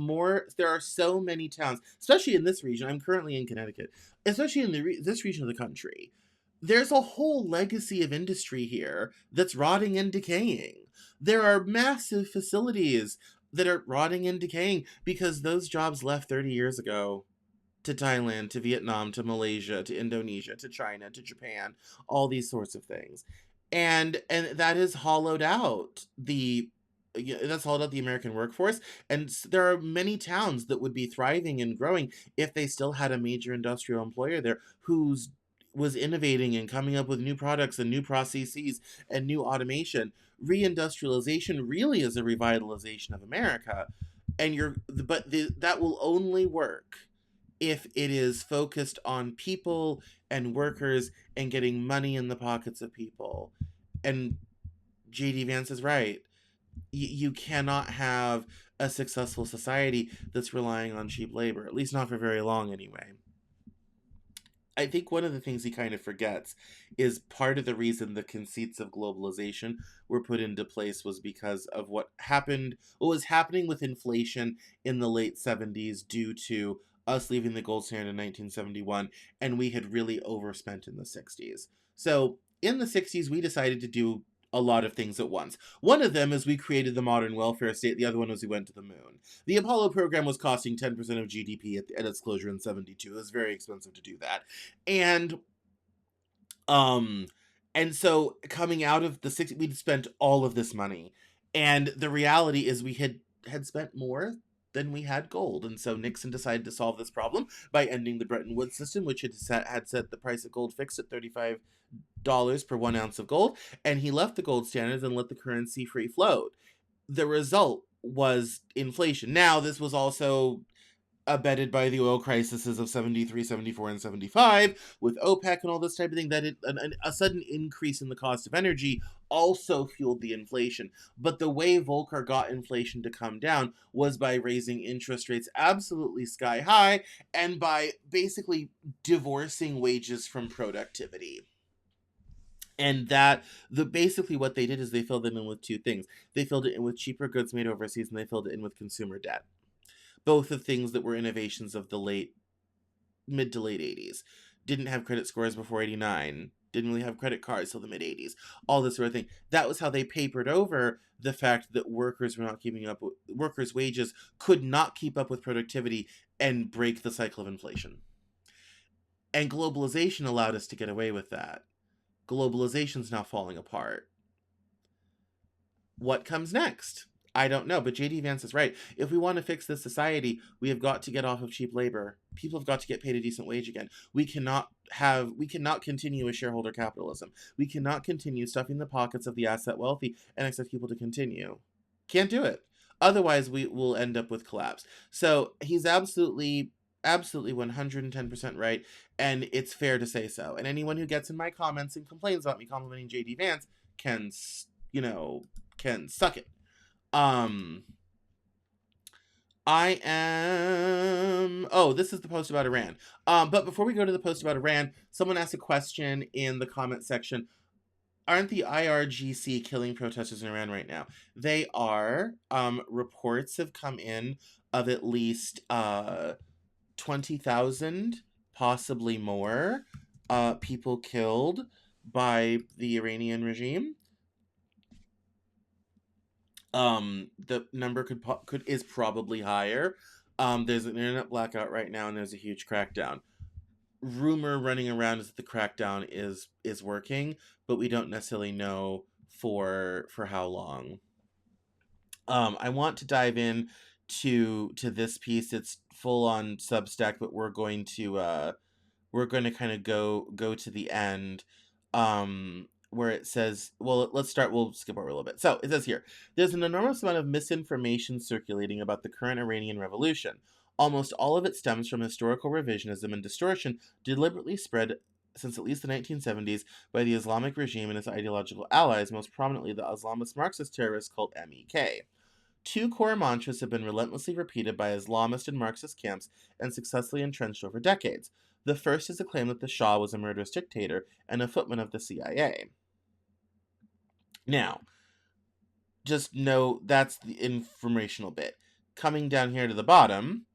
there are so many towns, especially in this region. I'm currently in Connecticut, especially in this region of the country. There's a whole legacy of industry here that's rotting and decaying. There are massive facilities that are rotting and decaying because those jobs left 30 years ago to Thailand, to Vietnam, to Malaysia, to Indonesia, to China, to Japan, all these sorts of things. And that has hollowed out the American workforce, and there are many towns that would be thriving and growing if they still had a major industrial employer there who's was innovating and coming up with new products and new processes and new automation. Reindustrialization really is a revitalization of America, that will only work if it is focused on people and workers and getting money in the pockets of people. And JD Vance is right. You cannot have a successful society that's relying on cheap labor, at least not for very long anyway. I think one of the things he kind of forgets is part of the reason the conceits of globalization were put into place was because of what was happening with inflation in the late 70s due to us leaving the gold standard in 1971, and we had really overspent in the 60s. So in the 60s, we decided to do a lot of things at once. One of them is we created the modern welfare state. The other one was we went to the moon. The Apollo program was costing 10% of GDP at its closure in 72. It was very expensive to do that. And so coming out of the 60s, we'd spent all of this money. And the reality is we had spent more than we had gold. And so Nixon decided to solve this problem by ending the Bretton Woods system, which had set the price of gold fixed at $35 per 1 ounce of gold, and he left the gold standards and let the currency free float. The result was inflation. Now, this was also abetted by the oil crises of 73, 74, and 75, with OPEC and all this type of thing, that a sudden increase in the cost of energy also fueled the inflation. But the way Volcker got inflation to come down was by raising interest rates absolutely sky high and by basically divorcing wages from productivity. And basically what they did is they filled it in with two things. They filled it in with cheaper goods made overseas, and they filled it in with consumer debt. Both of things that were innovations of the mid to late 80s. Didn't have credit scores before 89. Didn't really have credit cards till the mid 80s. All this sort of thing. That was how they papered over the fact that workers were not keeping up with, workers' wages could not keep up with productivity and break the cycle of inflation. And globalization allowed us to get away with that. Globalization's now falling apart. What comes next? I don't know, but JD Vance is right. If we want to fix this society, we have got to get off of cheap labor. People have got to get paid a decent wage again. We cannot continue with shareholder capitalism. We cannot continue stuffing the pockets of the asset wealthy and expect people to continue. Can't do it. Otherwise, we will end up with collapse. So he's absolutely 110% right, and it's fair to say so. And anyone who gets in my comments and complains about me complimenting JD Vance can suck it. This is the post about Iran. But before we go to the post about Iran, someone asked a question in the comment section. Aren't the IRGC killing protesters in Iran right now? They are. Reports have come in of at least 20,000, possibly more, people killed by the Iranian regime. The number is probably higher. There's an internet blackout right now, and there's a huge crackdown. Rumor running around is that the crackdown is working, but we don't necessarily know for how long. I want to dive in to this piece. It's full on Substack, but we're going to kind of go to the end. Where it says, well, we'll skip over a little bit. So it says here, there's an enormous amount of misinformation circulating about the current Iranian revolution. Almost all of it stems from historical revisionism and distortion deliberately spread since at least the 1970s by the Islamic regime and its ideological allies, most prominently the Islamist Marxist terrorist cult MEK. Two core mantras have been relentlessly repeated by Islamist and Marxist camps and successfully entrenched over decades. The first is the claim that the Shah was a murderous dictator and a footman of the CIA. Now, just know that's the informational bit. Coming down here to the bottom,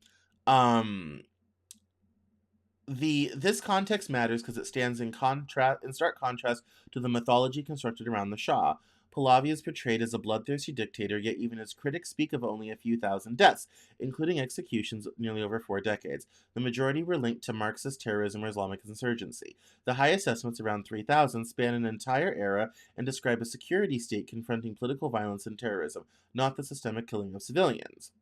this context matters because it stands in stark contrast to the mythology constructed around the Shah. Pahlavi is portrayed as a bloodthirsty dictator, yet even his critics speak of only a few thousand deaths, including executions nearly over 4 decades. The majority were linked to Marxist terrorism or Islamic insurgency. The highest estimates, around 3,000, span an entire era and describe a security state confronting political violence and terrorism, not the systemic killing of civilians.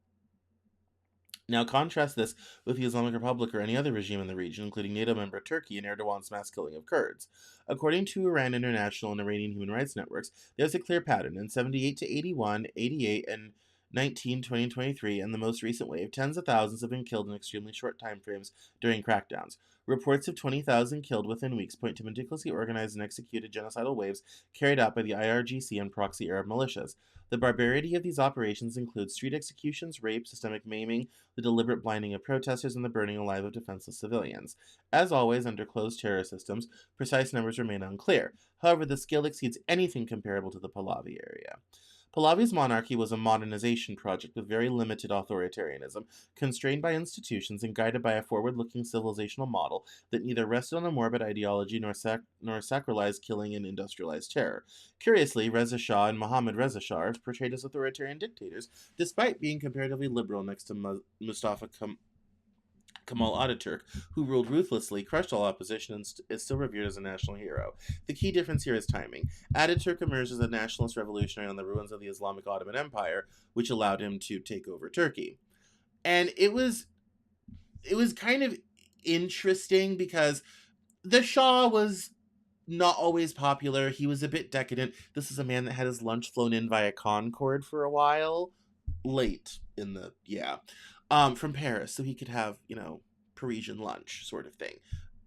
Now contrast this with the Islamic Republic or any other regime in the region, including NATO member Turkey and Erdogan's mass killing of Kurds. According to Iran International and Iranian human rights networks, there's a clear pattern. In 78 to 81, 88, and 19, 20, and 23, and the most recent wave, tens of thousands have been killed in extremely short time frames during crackdowns. Reports of 20,000 killed within weeks point to meticulously organized and executed genocidal waves carried out by the IRGC and proxy Arab militias. The barbarity of these operations includes street executions, rape, systemic maiming, the deliberate blinding of protesters, and the burning alive of defenseless civilians. As always, under closed terror systems, precise numbers remain unclear. However, the scale exceeds anything comparable to the Pahlavi area. Pahlavi's monarchy was a modernization project with very limited authoritarianism, constrained by institutions and guided by a forward-looking civilizational model that neither rested on a morbid ideology nor sacralized killing and industrialized terror. Curiously, Reza Shah and Mohammad Reza Shah are portrayed as authoritarian dictators, despite being comparatively liberal next to Mustafa Kemal Ataturk, who ruled ruthlessly, crushed all opposition, and is still revered as a national hero. The key difference here is timing. Ataturk emerged as a nationalist revolutionary on the ruins of the Islamic Ottoman Empire, which allowed him to take over Turkey. And it was kind of interesting because the Shah was not always popular. He was a bit decadent. This is a man that had his lunch flown in via Concorde for a while. Late from Paris, so he could have, Parisian lunch sort of thing.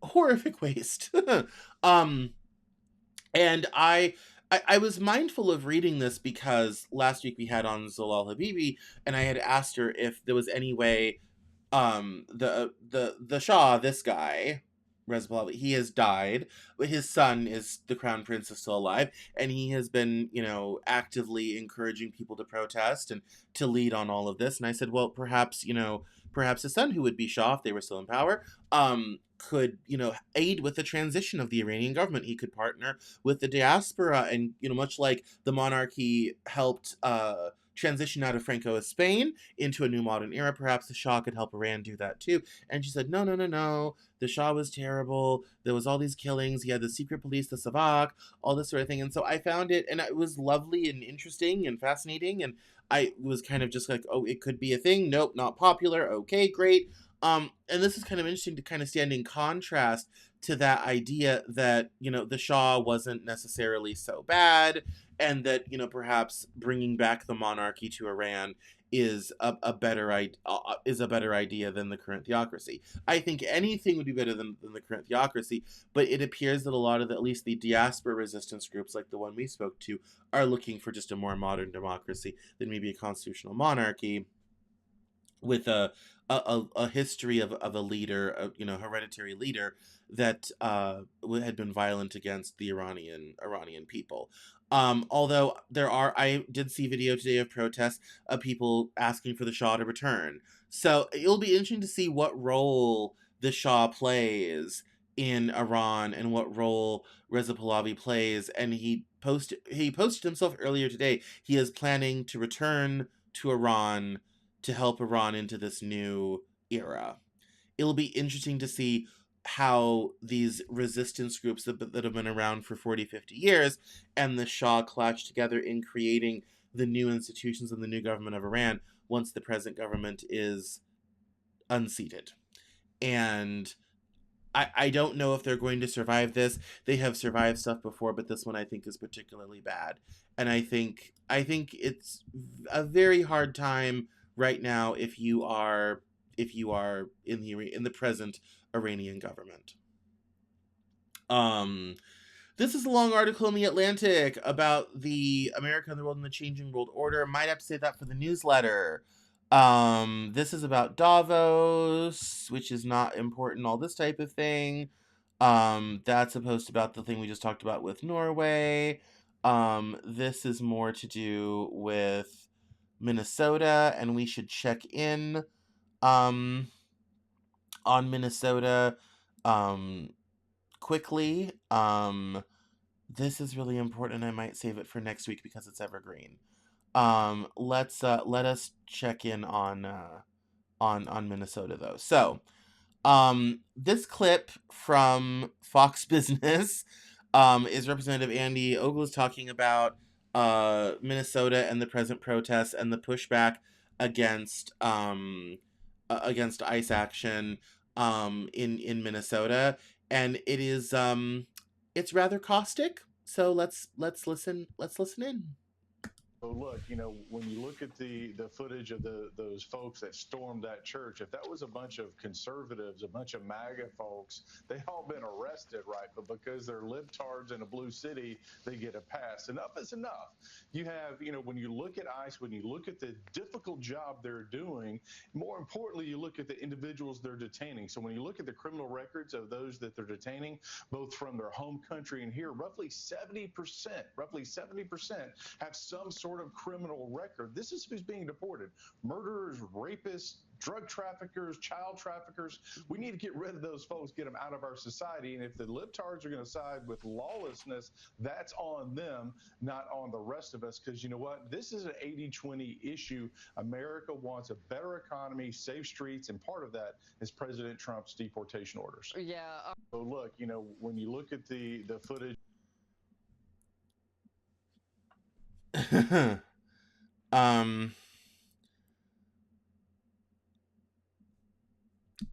Horrific waste. um, and I was mindful of reading this because last week we had on Zalal Habibi, and I had asked her if there was any way, the Shah, this guy, Reza Pahlavi, he has died, but his son is the crown prince, is still alive, and he has been, actively encouraging people to protest and to lead on all of this. And I said, well, perhaps his son, who would be Shah if they were still in power, could, aid with the transition of the Iranian government. He could partner with the diaspora, and, much like the monarchy helped transition out of Francoist Spain into a new modern era, perhaps the Shah could help Iran do that too. And she said, no, no, no, no. The Shah was terrible. There was all these killings. He had the secret police, the Savak, all this sort of thing. And so I found it, and it was lovely and interesting and fascinating. And I was kind of just like, oh, it could be a thing. Nope, not popular. Okay, great. And this is kind of interesting to kind of stand in contrast to that idea that, the Shah wasn't necessarily so bad, and that, perhaps bringing back the monarchy to Iran is a better idea than the current theocracy. I think anything would be better than the current theocracy, but it appears that a lot of at least the diaspora resistance groups, like the one we spoke to, are looking for just a more modern democracy than maybe a constitutional monarchy with a history of a leader, hereditary leader that had been violent against the Iranian people. Although I did see video today of protests of people asking for the Shah to return. So it'll be interesting to see what role the Shah plays in Iran and what role Reza Pahlavi plays. And he posted himself earlier today. He is planning to return to Iran to help Iran into this new era. It'll be interesting to see how these resistance groups that have been around for 40, 50 years and the Shah clash together in creating the new institutions and the new government of Iran once the present government is unseated. And I don't know if they're going to survive this. They have survived stuff before, but this one I think is particularly bad. And I think it's a very hard time right now if you are in the present Iranian government. This is a long article in The Atlantic about the America and the World and the Changing World Order. Might have to say that for the newsletter. This is about Davos, which is not important, all this type of thing. That's supposed about the thing we just talked about with Norway. This is more to do with Minnesota, and we should check in on Minnesota quickly. This is really important, and I might save it for next week because it's evergreen. Let us check in on Minnesota though. So, this clip from Fox Business is Representative Andy Ogles talking about Minnesota and the present protests and the pushback against ICE action in Minnesota, and it is it's rather caustic. So let's listen in. So look, when you look at the footage of those folks that stormed that church, if that was a bunch of conservatives, a bunch of MAGA folks, they all been arrested, right? But because they're libtards in a blue city, they get a pass. Enough is enough. You have, when you look at ICE, when you look at the difficult job they're doing, more importantly, you look at the individuals they're detaining. So when you look at the criminal records of those that they're detaining, both from their home country and here, roughly 70% have some sort of criminal record. This is who's being deported: murderers, rapists, drug traffickers, child traffickers. We need to get rid of those folks, get them out of our society. And if the libtards are going to side with lawlessness, that's on them, not on the rest of us. Because you know what? This is an 80-20 issue. America wants a better economy, safe streets, and part of that is President Trump's deportation orders. Yeah. So look, when you look at the footage.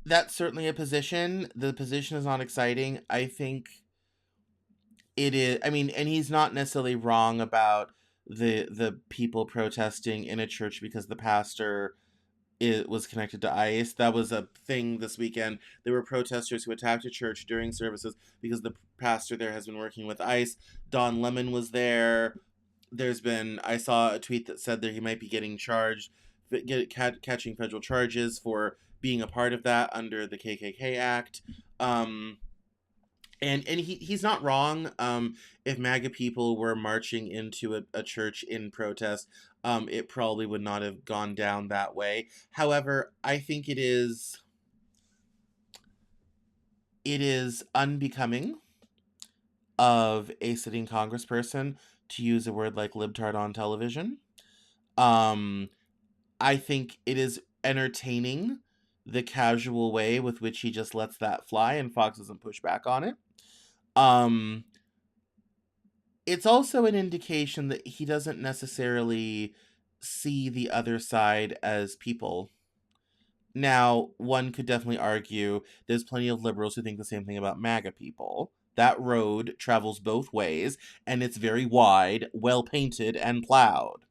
That's certainly a position. The position is not exciting. I think it is. I mean, and he's not necessarily wrong about the people protesting in a church because the pastor it was connected to ICE. That was a thing this weekend. There were protesters who attacked a church during services because the pastor there has been working with ICE. Don Lemon was there. I saw a tweet that said that he might be getting charged, catching federal charges for being a part of that under the KKK Act. And he's not wrong. If MAGA people were marching into a church in protest, it probably would not have gone down that way. However, I think it is unbecoming of a sitting congressperson to use a word like libtard on television. I think it is entertaining the casual way with which he just lets that fly and Fox doesn't push back on it. It's also an indication that he doesn't necessarily see the other side as people. Now, one could definitely argue there's plenty of liberals who think the same thing about MAGA people. That road travels both ways, and it's very wide, well painted, and plowed.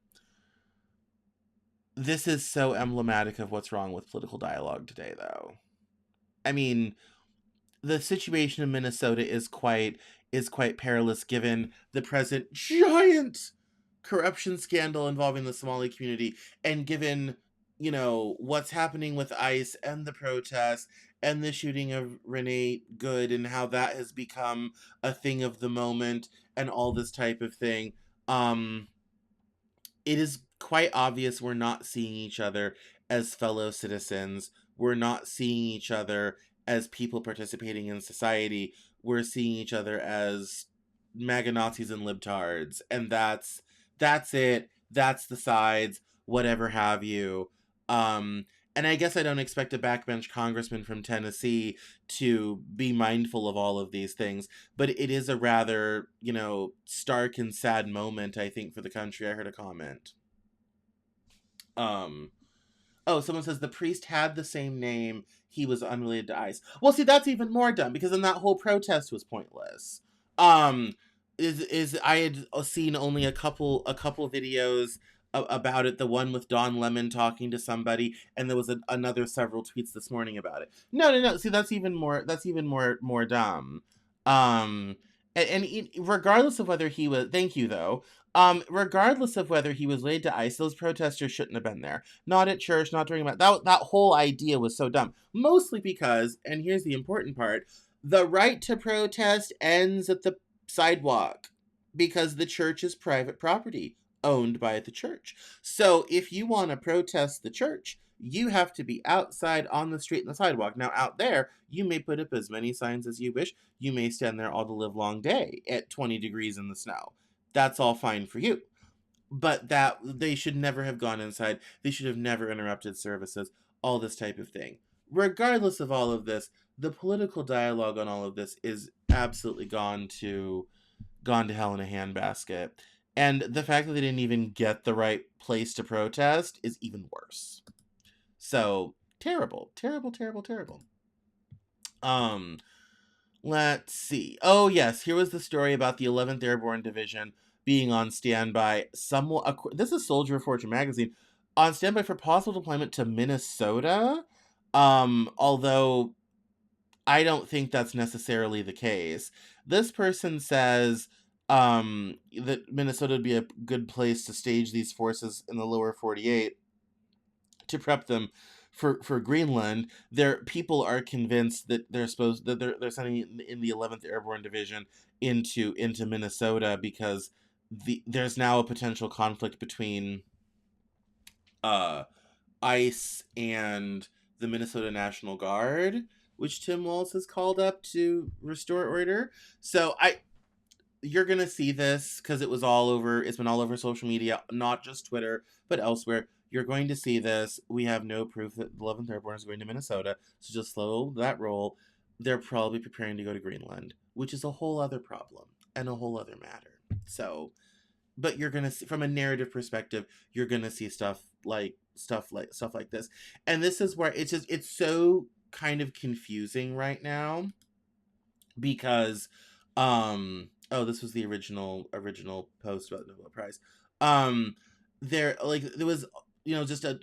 This is so emblematic of what's wrong with political dialogue today, though. I mean, the situation in Minnesota is quite perilous given the present giant corruption scandal involving the Somali community, and given, what's happening with ICE and the protests and the shooting of Renee Good and how that has become a thing of the moment and all this type of thing. It is quite obvious we're not seeing each other as fellow citizens. We're not seeing each other as people participating in society. We're seeing each other as MAGA Nazis and libtards. And that's it. That's the sides, whatever have you. And I guess I don't expect a backbench congressman from Tennessee to be mindful of all of these things, but it is a rather, stark and sad moment, I think, for the country. I heard a comment. Oh, someone says the priest had the same name. He was unrelated to ICE. Well, see, that's even more dumb because then that whole protest was pointless. I had seen only a couple videos about it. The one with Don Lemon talking to somebody, and there was another several tweets this morning about it. No. See, that's even more dumb. And regardless of whether he was, thank you though. Regardless of whether he was laid to ICE, those protesters shouldn't have been there. Not at church, not during that whole idea was so dumb. Mostly because, and here's the important part, the right to protest ends at the sidewalk because the church is private property owned by the church. So if you want to protest the church, you have to be outside on the street and the sidewalk. Now out there, you may put up as many signs as you wish. You may stand there all the live long day at 20 degrees in the snow. That's all fine for you. But that they should never have gone inside. They should have never interrupted services, all this type of thing. Regardless of all of this, the political dialogue on all of this is absolutely gone to hell in a handbasket. And the fact that they didn't even get the right place to protest is even worse. So, terrible. Let's see. Oh, yes. Here was the story about the 11th Airborne Division being on standby. This is Soldier of Fortune magazine. On standby for possible deployment to Minnesota. Although I don't think that's necessarily the case. This person says that Minnesota would be a good place to stage these forces in the lower 48 to prep them for Greenland. People are convinced that they're sending in the 11th Airborne Division into Minnesota because there's now a potential conflict between ICE and the Minnesota National Guard, which Tim Walz has called up to restore order. So you're gonna see this because it was all over. It's been all over social media, not just Twitter, but elsewhere. You're going to see this. We have no proof that the 11th Airborne is going to Minnesota, so just slow that roll. They're probably preparing to go to Greenland, which is a whole other problem and a whole other matter. So, but you're gonna see, from a narrative perspective, you're gonna see stuff like this, and this is where it's so kind of confusing right now because this was the original post about the Nobel Prize. There was just a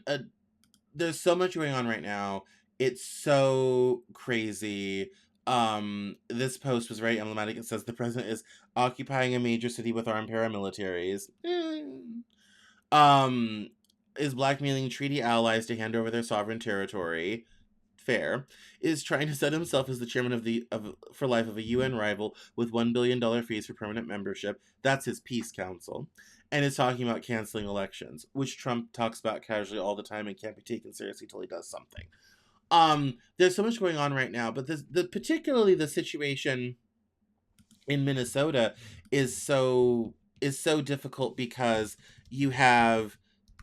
there's so much going on right now. It's so crazy. This post was very emblematic. It says the president is occupying a major city with armed paramilitaries. Um, is blackmailing treaty allies to hand over their sovereign territory. Fair. Is trying to set himself as the chairman of for life of a UN rival with $1 billion fees for permanent membership. That's his peace council. And is talking about canceling elections, which Trump talks about casually all the time and can't be taken seriously till he does something. There's so much going on right now, but particularly the situation in Minnesota is so difficult because you have,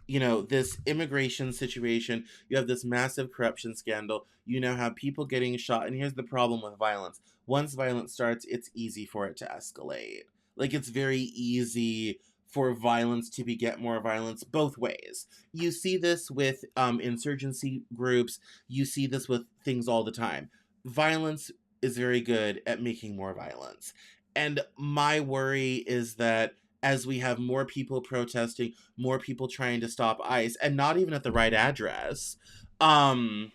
this immigration situation, you have this massive corruption scandal, you now have people getting shot, and here's the problem with violence. Once violence starts, it's easy for it to escalate. Like, it's very easy for violence to beget more violence both ways. You see this with insurgency groups, you see this with things all the time. Violence is very good at making more violence. And my worry is that as we have more people protesting, more people trying to stop ICE, and not even at the right address, then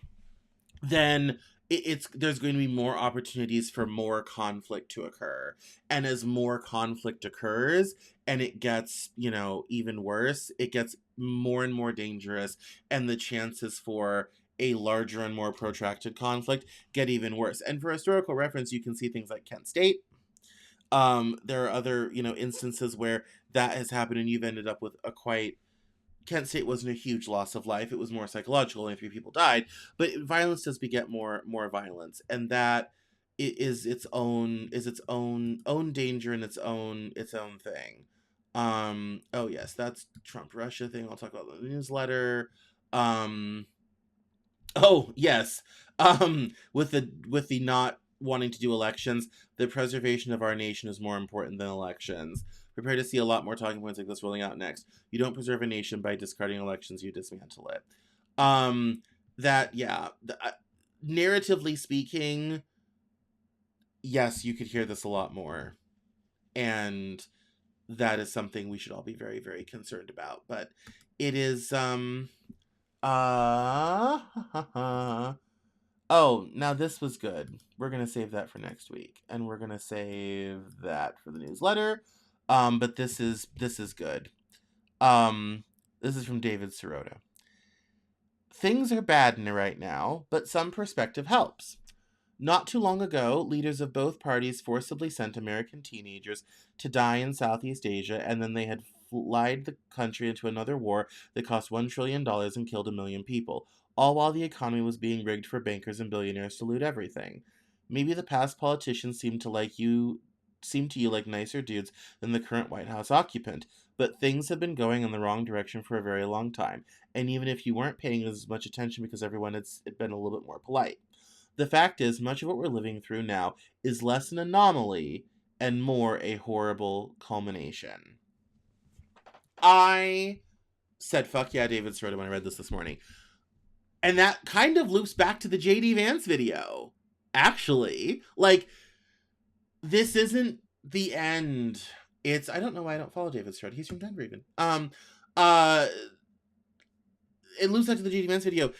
there's going to be more opportunities for more conflict to occur. And as more conflict occurs and it gets, even worse, it gets more and more dangerous, and the chances for a larger and more protracted conflict get even worse. And for historical reference, you can see things like Kent State. There are other, instances where that has happened and you've ended up with Kent State wasn't a huge loss of life. It was more psychological. Only 3 people died, but violence does beget more violence, and that is its own danger and its own thing. Oh yes, that's Trump Russia thing. I'll talk about the newsletter. Oh yes, with the not wanting to do elections, the preservation of our nation is more important than elections. Prepare to see a lot more talking points like this rolling out next. You don't preserve a nation by discarding elections, you dismantle it. Narratively speaking, yes, you could hear this a lot more. And that is something we should all be very, very concerned about. But it is, oh, now this was good. We're going to save that for next week. And we're going to save that for the newsletter. But this is good. This is from David Sirota. Things are bad right now, but some perspective helps. Not too long ago, leaders of both parties forcibly sent American teenagers to die in Southeast Asia, and then they had lied the country into another war that cost $1 trillion and killed 1 million people, all while the economy was being rigged for bankers and billionaires to loot everything. Maybe the past politicians seem to you like nicer dudes than the current White House occupant, but things have been going in the wrong direction for a very long time, and even if you weren't paying as much attention because everyone had been a little bit more polite. The fact is, much of what we're living through now is less an anomaly and more a horrible culmination. I said, fuck yeah, David Sirota, when I read this morning. And that kind of loops back to the JD Vance video. Actually, this isn't the end. I don't know why I don't follow David Sirota. He's from Denver even. It loops back to the JD Vance video.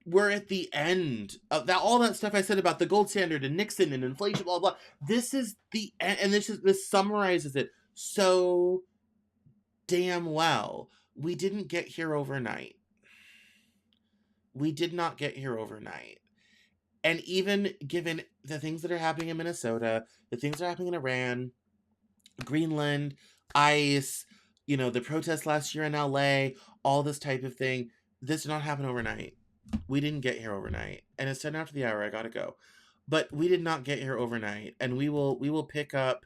We're at the end of that. All that stuff I said about the gold standard and Nixon and inflation, blah, blah. This is the end, and this summarizes it so damn well. We didn't get here overnight. We did not get here overnight. And even given the things that are happening in Minnesota, the things that are happening in Iran, Greenland, ICE, the protests last year in LA, all this type of thing, this did not happen overnight. We didn't get here overnight. And it's 10 after the hour, I gotta go. But we did not get here overnight. And we will pick up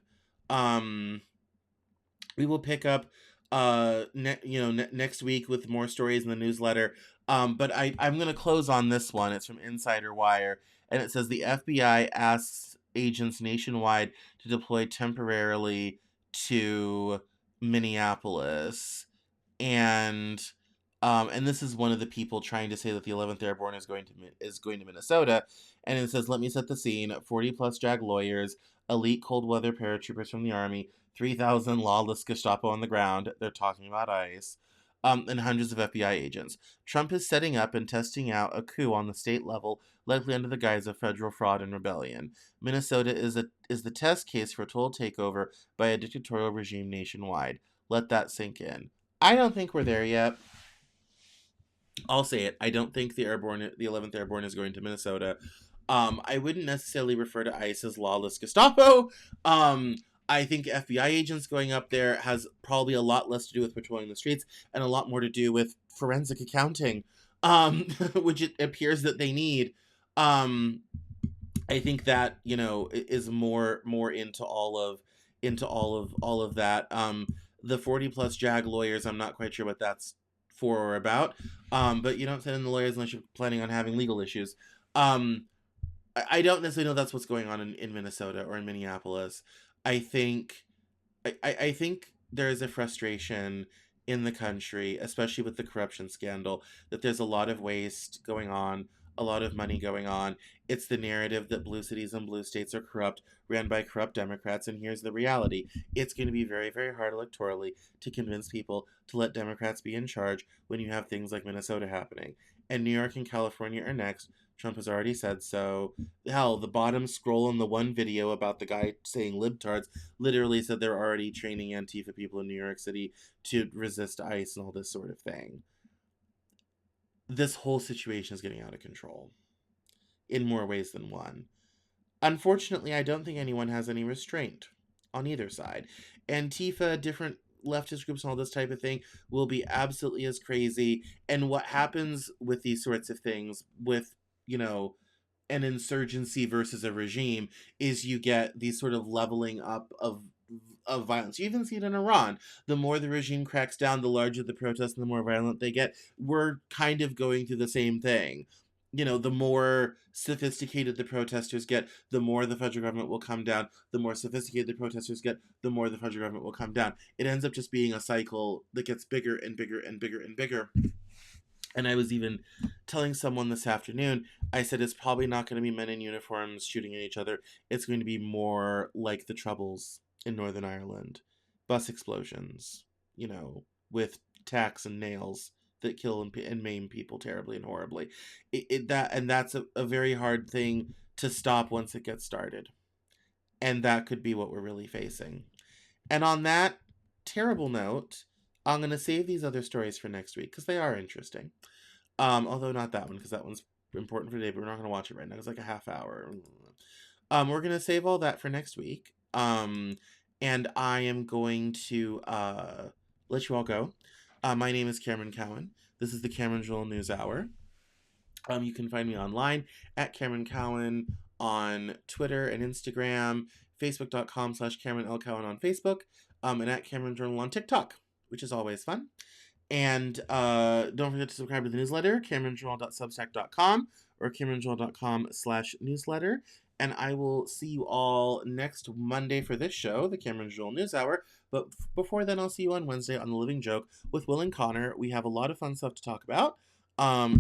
next week with more stories in the newsletter. But I'm going to close on this one. It's from Insider Wire, and it says the FBI asks agents nationwide to deploy temporarily to Minneapolis, and this is one of the people trying to say that the 11th Airborne is going to Minnesota, and it says, let me set the scene: 40 plus JAG lawyers, elite cold weather paratroopers from the Army, 3,000 lawless Gestapo on the ground. They're talking about ICE. and hundreds of FBI agents. Trump is setting up and testing out a coup on the state level, likely under the guise of federal fraud and rebellion. Minnesota is the test case for a total takeover by a dictatorial regime nationwide. Let that sink in. I don't think we're there yet. I'll say it. I don't think the 11th Airborne is going to Minnesota. I wouldn't necessarily refer to ICE as lawless Gestapo. I think FBI agents going up there has probably a lot less to do with patrolling the streets and a lot more to do with forensic accounting, which it appears that they need. I think that is more into all of that. The 40 plus JAG lawyers, I'm not quite sure what that's for or about. But you don't send in the lawyers unless you're planning on having legal issues. I don't necessarily know that's what's going on in Minnesota or in Minneapolis. I think I think there is a frustration in the country, especially with the corruption scandal, that there's a lot of waste going on, a lot of money going on. It's the narrative that blue cities and blue states are corrupt, ran by corrupt Democrats, and here's the reality. It's going to be very, very hard electorally to convince people to let Democrats be in charge when you have things like Minnesota happening. And New York and California are next. Trump has already said so. Hell, the bottom scroll in the one video about the guy saying libtards literally said they're already training Antifa people in New York City to resist ICE and all this sort of thing. This whole situation is getting out of control in more ways than one. Unfortunately, I don't think anyone has any restraint on either side. Antifa, different leftist groups and all this type of thing will be absolutely as crazy. And what happens with these sorts of things, with, an insurgency versus a regime, is you get these sort of leveling up of violence. You even see it in Iran. The more the regime cracks down, the larger the protests and the more violent they get. We're kind of going through the same thing. The more sophisticated the protesters get, the more the federal government will come down. The more sophisticated the protesters get, the more the federal government will come down. It ends up just being a cycle that gets bigger and bigger and bigger and bigger. And I was even telling someone this afternoon, I said it's probably not going to be men in uniforms shooting at each other. It's going to be more like the Troubles in Northern Ireland. Bus explosions, with tacks and nails that kill and maim people terribly and horribly. That's a very hard thing to stop once it gets started. And that could be what we're really facing. And on that terrible note, I'm going to save these other stories for next week because they are interesting. Although not that one, because that one's important for today, but we're not going to watch it right now. It's like a half hour. We're going to save all that for next week. And I am going to let you all go. My name is Cameron Cowan. This is the Cameron Journal Newshour. You can find me online at Cameron Cowan on Twitter and Instagram, facebook.com/Cameron L. Cowan on Facebook, and at Cameron Journal on TikTok, which is always fun. And don't forget to subscribe to the newsletter, CameronJournal.substack.com or CameronJournal.com/newsletter. And I will see you all next Monday for this show, the Cameron Journal Newshour. But before then, I'll see you on Wednesday on The Living Joke with Will and Connor. We have a lot of fun stuff to talk about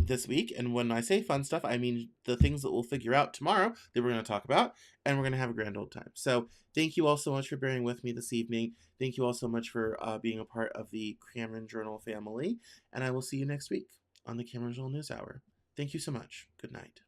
this week. And when I say fun stuff, I mean the things that we'll figure out tomorrow that we're going to talk about. And we're going to have a grand old time. So thank you all so much for bearing with me this evening. Thank you all so much for being a part of the Cameron Journal family. And I will see you next week on the Cameron Journal Newshour. Thank you so much. Good night.